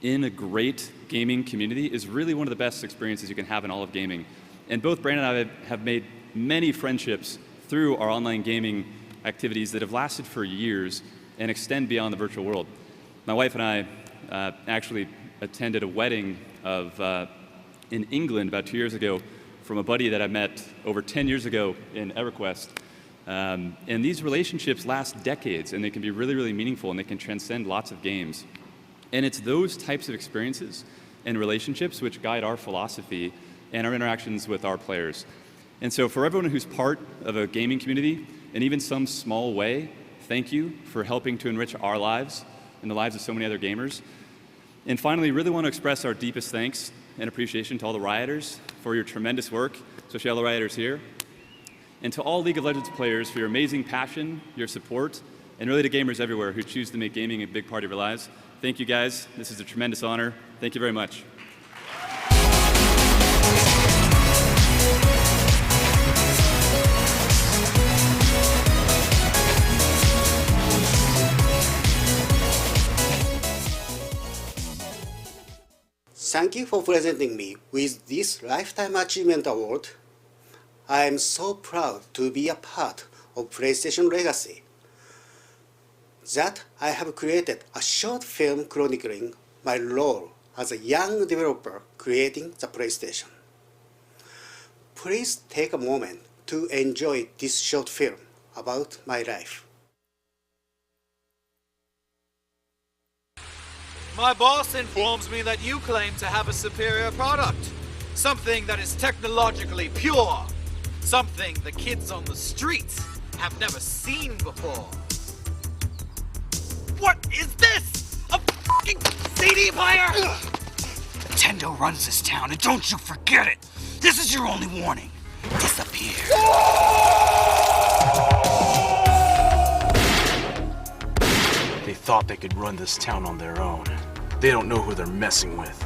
in a great gaming community is really one of the best experiences you can have in all of gaming. And both Brandon and I have made many friendships through our online gaming activities that have lasted for years and extend beyond the virtual world. My wife and I actually attended a wedding in England about 2 years ago from a buddy that I met over 10 years ago in EverQuest. And these relationships last decades, and they can be really, really meaningful, and they can transcend lots of games. And it's those types of experiences and relationships which guide our philosophy and our interactions with our players. And so for everyone who's part of a gaming community, in even some small way, thank you for helping to enrich our lives and the lives of so many other gamers. And finally, really want to express our deepest thanks and appreciation to all the rioters for your tremendous work, especially all the rioters here, and to all League of Legends players for your amazing passion, your support, and really to gamers everywhere who choose to make gaming a big part of your lives. Thank you guys. This is a tremendous honor. Thank you very much. Thank you for presenting me with this Lifetime Achievement Award. I am so proud to be a part of PlayStation Legacy. That I have created a short film chronicling my role as a young developer creating the PlayStation. Please take a moment to enjoy this short film about my life. My boss informs me that you claim to have a superior product. Something that is technologically pure. Something the kids on the streets have never seen before. What is this? A fucking CD player? Nintendo runs this town, and don't you forget it. This is your only warning. Disappear. They thought they could run this town on their own. They don't know who they're messing with.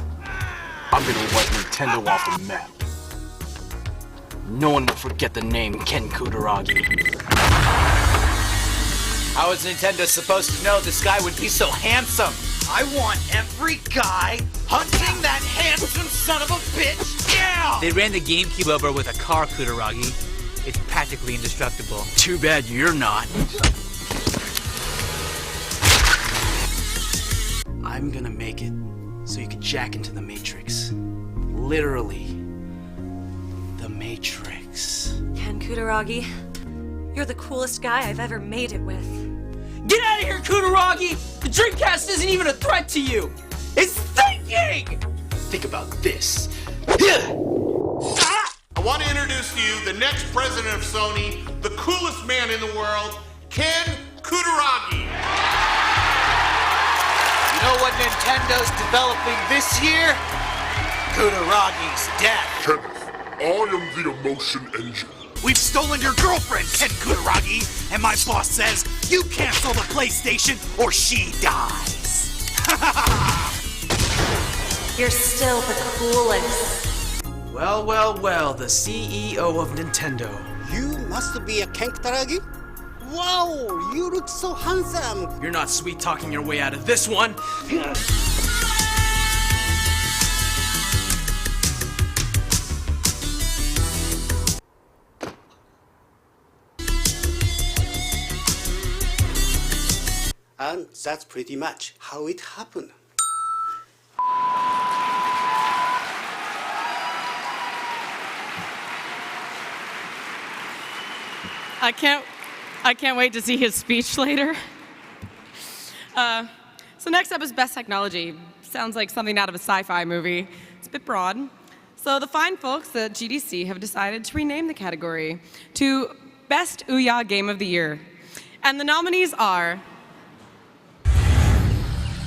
I'm gonna wipe Nintendo off the map. No one will forget the name Ken Kutaragi. How is Nintendo supposed to know this guy would be so handsome? I want every guy hunting that handsome son of a bitch down! They ran the GameCube over with a car, Kutaragi. It's practically indestructible. Too bad you're not. I'm gonna make it so you can jack into the Matrix. Literally, the Matrix. Ken Kutaragi, you're the coolest guy I've ever made it with. Get out of here, Kutaragi! The Dreamcast isn't even a threat to you! It's thinking! Think about this. I want to introduce to you the next president of Sony, the coolest man in the world, Ken Kutaragi. You know what Nintendo's developing this year? Kutaragi's death. Kenneth, I am the emotion engine. We've stolen your girlfriend, Ken Kutaragi, and my boss says you cancel the PlayStation or she dies. You're still the coolest. Well, well, well, the CEO of Nintendo. You must be a Ken Kutaragi? Wow, you look so handsome. You're not sweet-talking your way out of this one. And that's pretty much how it happened. I can't wait to see his speech later. So next up is Best Technology. Sounds like something out of a sci-fi movie. It's a bit broad. So the fine folks at GDC have decided to rename the category to Best Ouya Game of the Year. And the nominees are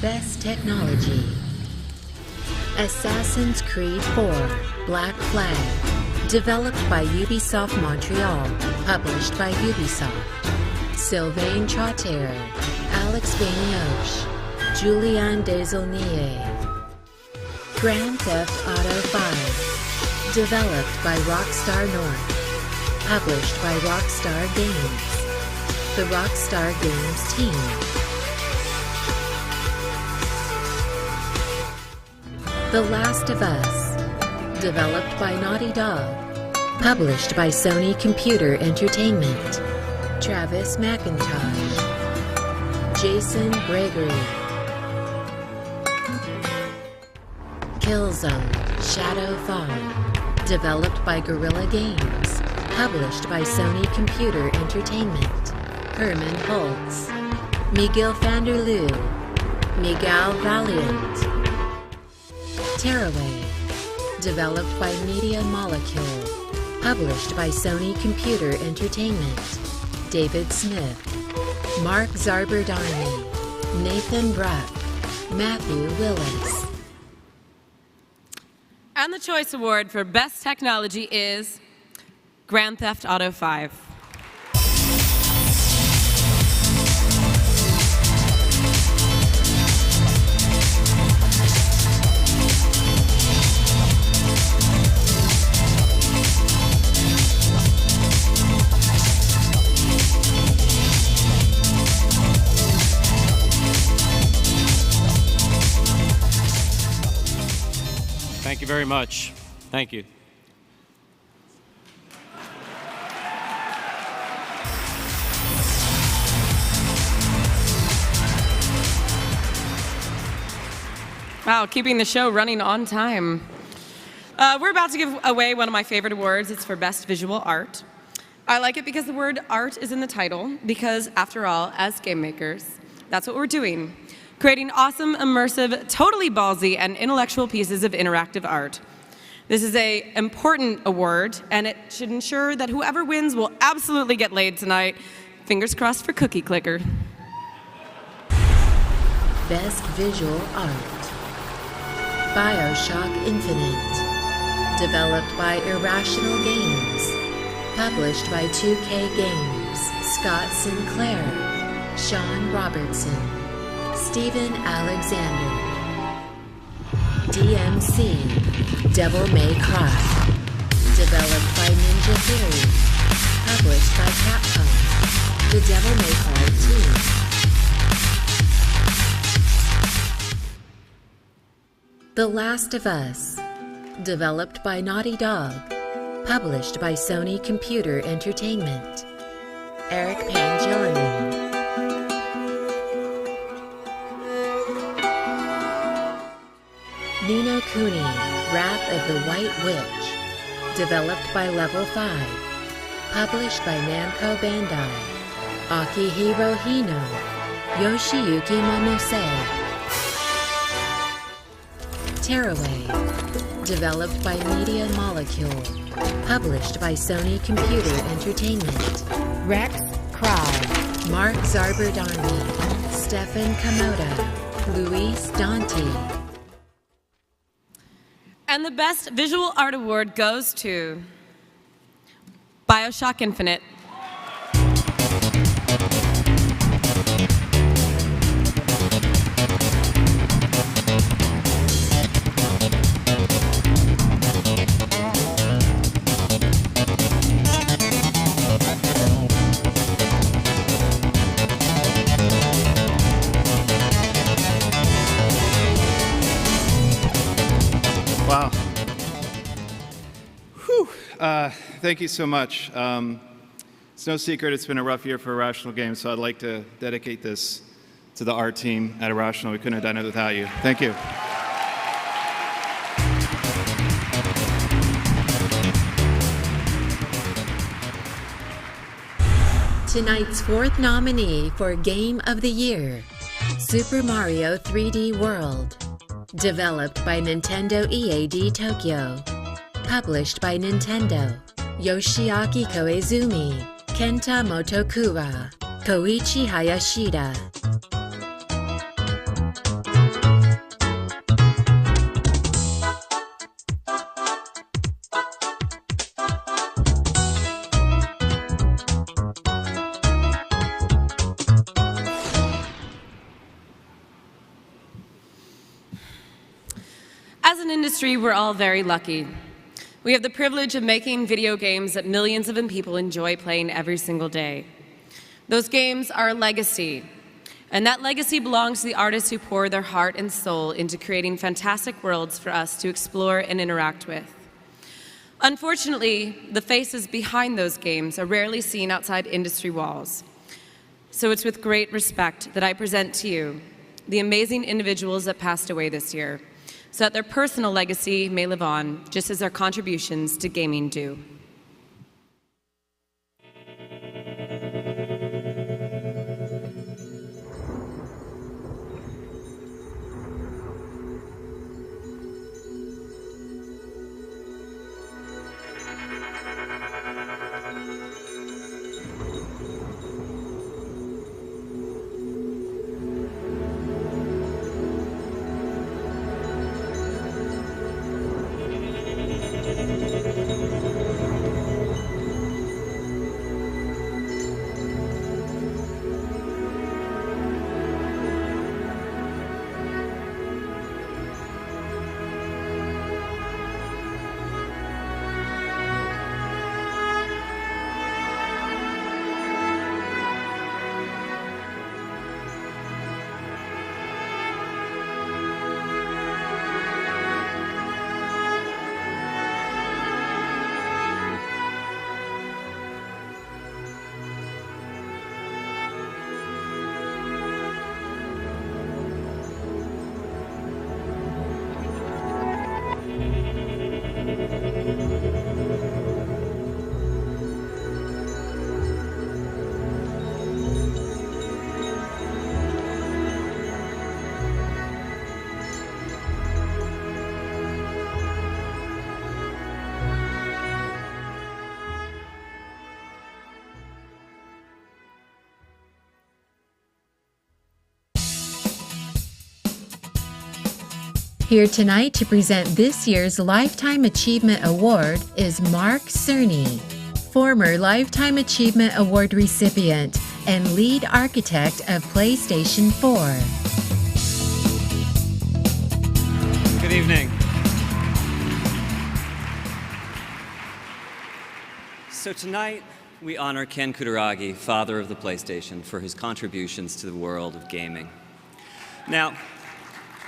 Best Technology: Assassin's Creed 4 Black Flag, developed by Ubisoft Montreal, published by Ubisoft. Sylvain Chauter, Alex Benioche, Julien Desaulniers. Grand Theft Auto 5, developed by Rockstar North, published by Rockstar Games. The Rockstar Games team. The Last of Us, developed by Naughty Dog, published by Sony Computer Entertainment. Travis McIntosh, Jason Gregory. Killzone Shadowfall, developed by Guerrilla Games, published by Sony Computer Entertainment. Herman Holtz, Miguel Vanderloo, Miguel Valiant. Tearaway, developed by Media Molecule, published by Sony Computer Entertainment. David Smith, Mark Zarberdani, Nathan Bruck, Matthew Willis. And the Choice Award for Best Technology is Grand Theft Auto 5. Thank you very much. Thank you. Wow, keeping the show running on time. We're about to give away one of my favorite awards. It's for Best Visual Art. I like it because the word art is in the title, because after all, as game makers, that's what we're doing. Creating awesome, immersive, totally ballsy, and intellectual pieces of interactive art. This is an important award, and it should ensure that whoever wins will absolutely get laid tonight. Fingers crossed for Cookie Clicker. Best Visual Art: BIOSHOCK Infinite, developed by Irrational Games, published by 2K Games. Scott Sinclair, Sean Robertson, Stephen Alexander. DMC, Devil May Cry, developed by Ninja Theory, published by Capcom. The Devil May Cry team. The Last of Us, developed by Naughty Dog, published by Sony Computer Entertainment. Eric Pangilinan. Ni no Kuni, Wrath of the White Witch, developed by Level 5, published by Namco Bandai. Akihiro Hino, Yoshiyuki Momose. Tearaway, developed by Media Molecule, published by Sony Computer Entertainment. Rex Cry, Mark Zarberdani, Stefan Komoda, Luis Dante. And the Best Visual Art Award goes to BIOSHOCK Infinite. Wow. Whew. Thank you so much. It's no secret it's been a rough year for Irrational Games, so I'd like to dedicate this to the art team at Irrational. We couldn't have done it without you. Thank you. Tonight's fourth nominee for Game of the Year, Super Mario 3D World. Developed by Nintendo EAD Tokyo. Published by Nintendo. Yoshiaki Koizumi, Kenta Motokura, Koichi Hayashida. As an industry, we're all very lucky. We have the privilege of making video games that millions of people enjoy playing every single day. Those games are a legacy, and that legacy belongs to the artists who pour their heart and soul into creating fantastic worlds for us to explore and interact with. Unfortunately, the faces behind those games are rarely seen outside industry walls. So it's with great respect that I present to you the amazing individuals that passed away this year, so that their personal legacy may live on, just as their contributions to gaming do. Here tonight to present this year's Lifetime Achievement Award is Mark Cerny, former Lifetime Achievement Award recipient and lead architect of PlayStation 4. Good evening. So tonight, we honor Ken Kutaragi, father of the PlayStation, for his contributions to the world of gaming. Now,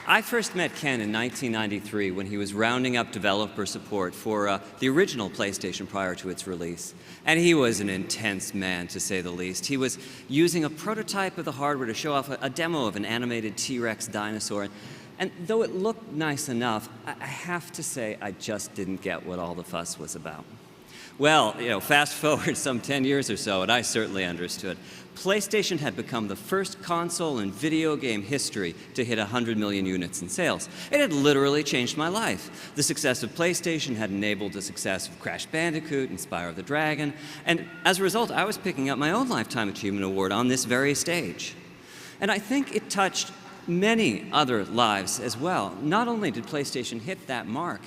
I first met Ken in 1993 when he was rounding up developer support for the original PlayStation prior to its release. And he was an intense man, to say the least. He was using a prototype of the hardware to show off a demo of an animated T-Rex dinosaur. And though it looked nice enough, I have to say I just didn't get what all the fuss was about. Well, fast forward some 10 years or so, and I certainly understood. PlayStation had become the first console in video game history to hit 100 million units in sales. It had literally changed my life. The success of PlayStation had enabled the success of Crash Bandicoot and Spyro the Dragon, and as a result, I was picking up my own Lifetime Achievement Award on this very stage. And I think it touched many other lives as well. Not only did PlayStation hit that mark,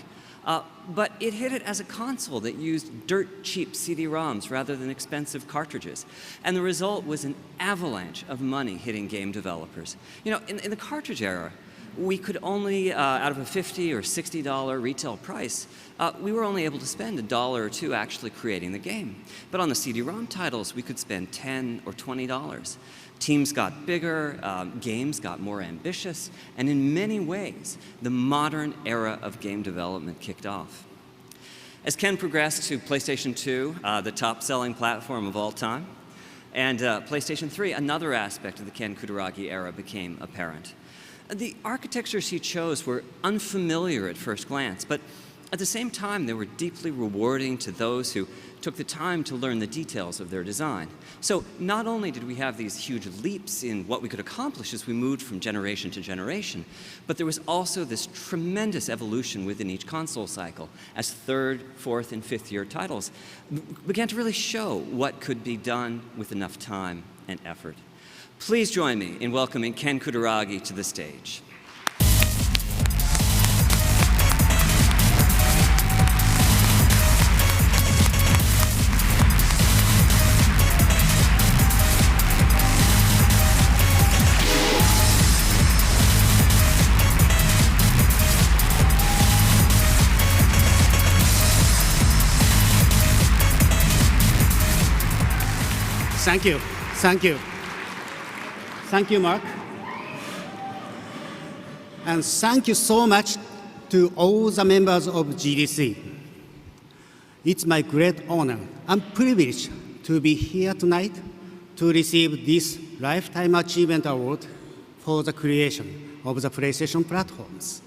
but it hit it as a console that used dirt-cheap CD-ROMs rather than expensive cartridges. And the result was an avalanche of money hitting game developers. In the cartridge era, we could only, out of a $50 or $60 retail price, we were only able to spend $1 or $2 actually creating the game. But on the CD-ROM titles, we could spend $10 or $20. Teams got bigger, games got more ambitious, and in many ways, the modern era of game development kicked off. As Ken progressed to PlayStation 2, the top-selling platform of all time, And PlayStation 3, another aspect of the Ken Kutaragi era became apparent. The architectures he chose were unfamiliar at first glance, but at the same time, they were deeply rewarding to those who took the time to learn the details of their design. So not only did we have these huge leaps in what we could accomplish as we moved from generation to generation, but there was also this tremendous evolution within each console cycle as third, fourth, and fifth-year titles began to really show what could be done with enough time and effort. Please join me in welcoming Ken Kutaragi to the stage. Thank you. Thank you. Thank you, Mark. And thank you so much to all the members of GDC. It's my great honor and privilege to be here tonight to receive this Lifetime Achievement Award for the creation of the PlayStation platforms.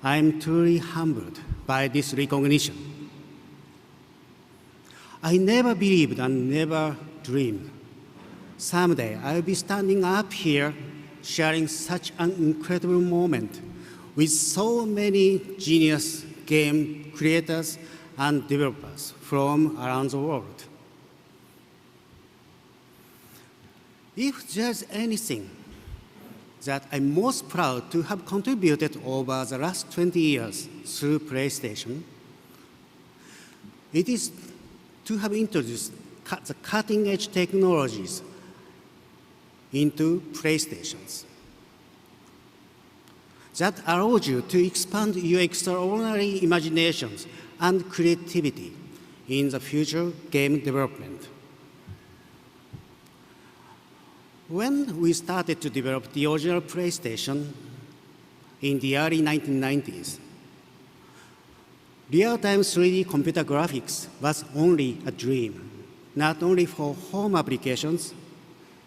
I am truly humbled by this recognition. I never believed and never dreamed someday I'll be standing up here sharing such an incredible moment with so many genius game creators and developers from around the world. If there's anything that I'm most proud to have contributed over the last 20 years through PlayStation, it is to have introduced the cutting-edge technologies into PlayStations that allows you to expand your extraordinary imaginations and creativity in the future game development. When we started to develop the original PlayStation in the early 1990s, real-time 3D computer graphics was only a dream, not only for home applications,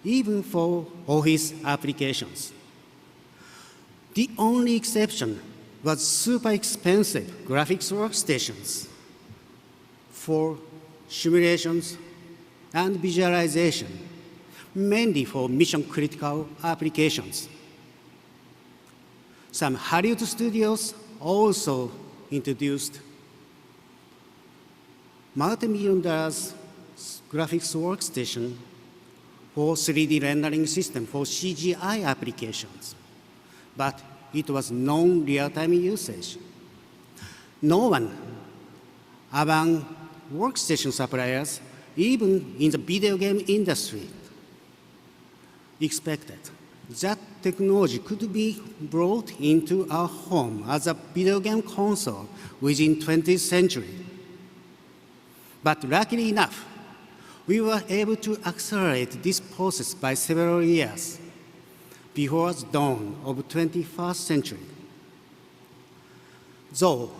even for office applications. The only exception was super expensive graphics workstations for simulations and visualization, mainly for mission-critical applications. Some Hollywood studios also introduced multi-million-dollar graphics workstation for 3D rendering system for CGI applications, but it was non-real-time usage. No one among workstation suppliers, even in the video game industry, expected that technology could be brought into our home as a video game console within 20th century. But luckily enough, we were able to accelerate this process by several years before the dawn of the 21st century. Though,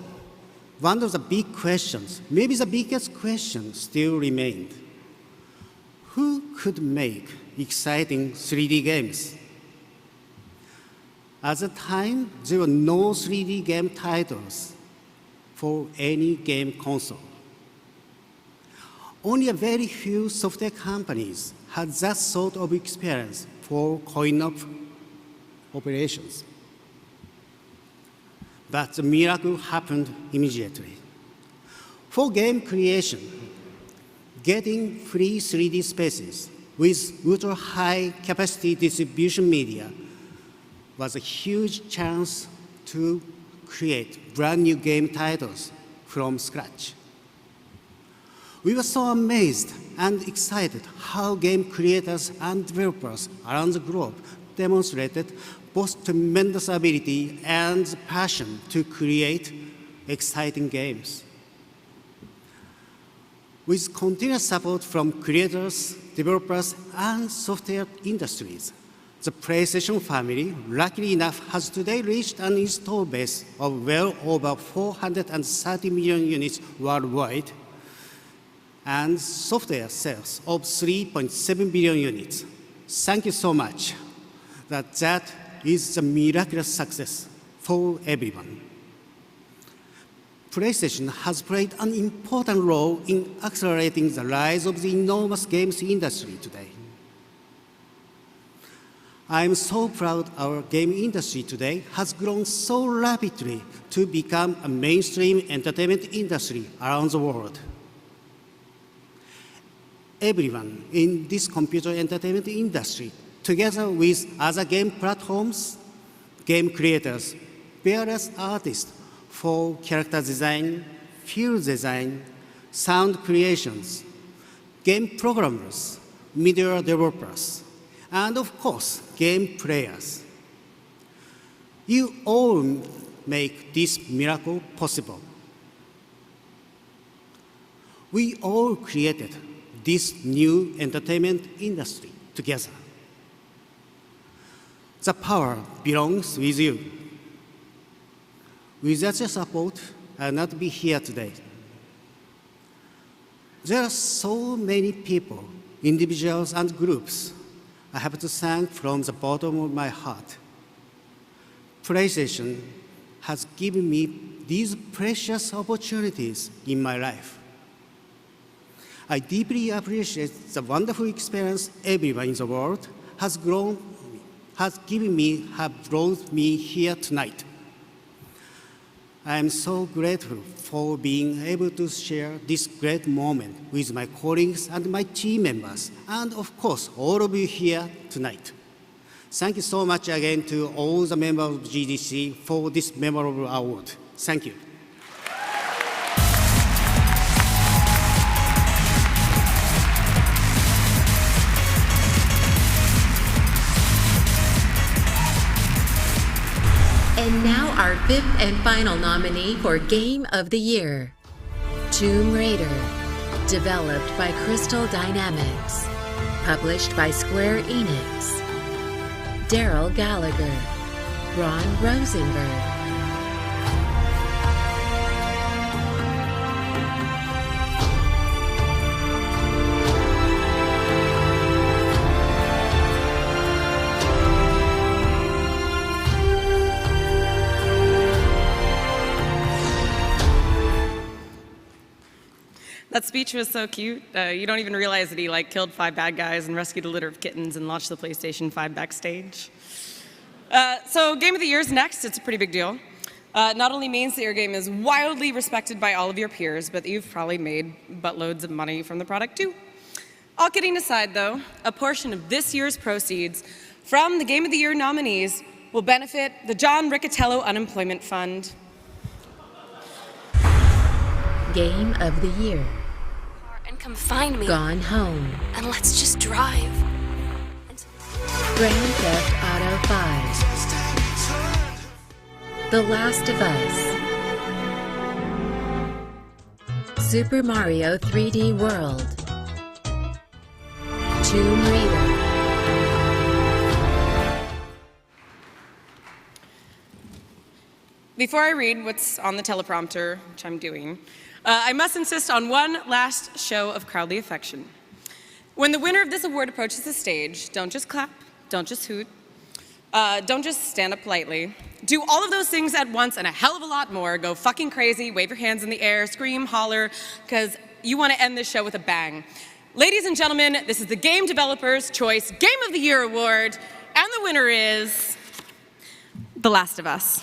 one of the big questions, maybe the biggest question, still remained. Who could make exciting 3D games? At the time, there were no 3D game titles for any game console. Only a very few software companies had that sort of experience for coin-op operations. But the miracle happened immediately. For game creation, getting free 3D spaces with ultra-high capacity distribution media was a huge chance to create brand new game titles from scratch. We were so amazed and excited how game creators and developers around the globe demonstrated both tremendous ability and passion to create exciting games. With continuous support from creators, developers, and software industries, the PlayStation family, luckily enough, has today reached an install base of well over 430 million units worldwide, and software sales of 3.7 billion units. Thank you so much. That is a miraculous success for everyone. PlayStation has played an important role in accelerating the rise of the enormous games industry today. I am so proud our game industry today has grown so rapidly to become a mainstream entertainment industry around the world. Everyone in this computer entertainment industry, together with other game platforms, game creators, various artists for character design, field design, sound creations, game programmers, media developers, and of course, game players. You all make this miracle possible. We all created this new entertainment industry together. The power belongs with you. Without your support, I would not be here today. There are so many people, individuals and groups I have to thank from the bottom of my heart. PlayStation has given me these precious opportunities in my life. I deeply appreciate the wonderful experience everyone in the world has brought me here tonight. I am so grateful for being able to share this great moment with my colleagues and my team members, and of course, all of you here tonight. Thank you so much again to all the members of GDC for this memorable award. Thank you. And now our fifth and final nominee for Game of the Year, Tomb Raider, developed by Crystal Dynamics, published by Square Enix, Daryl Gallagher, Ron Rosenberg. That speech was so cute. You don't even realize that he killed 5 bad guys and rescued a litter of kittens and launched the PlayStation 5 backstage. So Game of the Year is next. It's a pretty big deal. It not only means that your game is wildly respected by all of your peers, but that you've probably made buttloads of money from the product too. All kidding aside though, a portion of this year's proceeds from the Game of the Year nominees will benefit the John Riccatello Unemployment Fund. Game of the Year. And come find me. Gone Home. And let's just drive. Grand Theft Auto 5. The Last of Us. Super Mario 3D World. Tomb Raider. Before I read what's on the teleprompter, which I'm doing, I must insist on one last show of crowdly affection. When the winner of this award approaches the stage, don't just clap, don't just hoot, don't just stand up politely. Do all of those things at once and a hell of a lot more. Go fucking crazy, wave your hands in the air, scream, holler, because you want to end this show with a bang. Ladies and gentlemen, this is the Game Developers' Choice Game of the Year Award, and the winner is The Last of Us.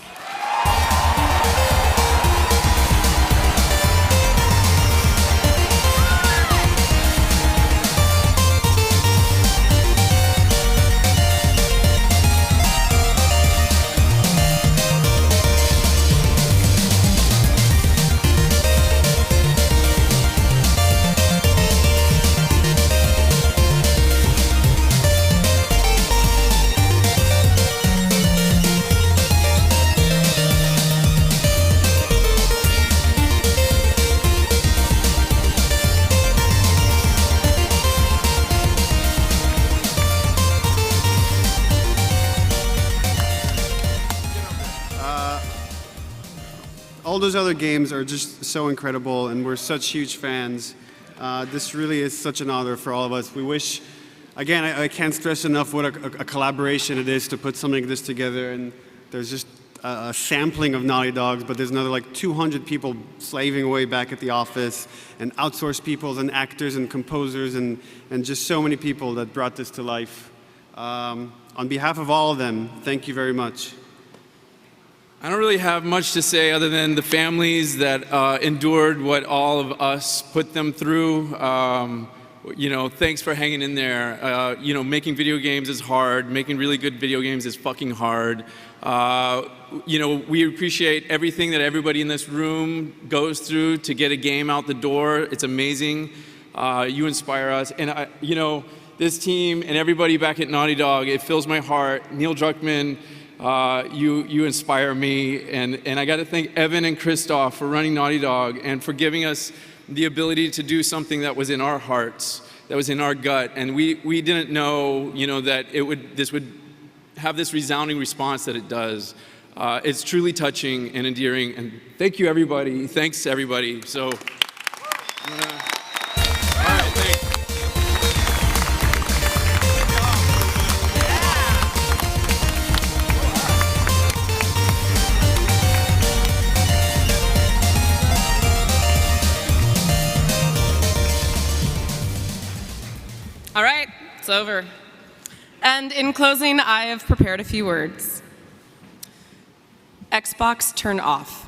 All those other games are just so incredible, and we're such huge fans. This really is such an honor for all of us. We wish, again, I can't stress enough what a collaboration it is to put something like this together. And there's just a sampling of Naughty Dogs, but there's another like 200 people slaving away back at the office, and outsourced people and actors and composers and just so many people that brought this to life. On behalf of all of them, thank you very much. I don't really have much to say other than the families that endured what all of us put them through. You know, thanks for hanging in there. You know, making video games is hard. Making really good video games is fucking hard. You know, we appreciate everything that everybody in this room goes through to get a game out the door. It's amazing. You inspire us. And, you know, this team and everybody back at Naughty Dog, it fills my heart. Neil Druckmann, you inspire me. And I got to thank Evan and Christoph for running Naughty Dog and for giving us the ability to do something that was in our hearts, that was in our gut. And we didn't know, you know, that this would have this resounding response that it does. It's truly touching and endearing. And thank you, everybody. Thanks, everybody. So, all right, thanks. All right, it's over. And in closing, I have prepared a few words. Xbox turn off.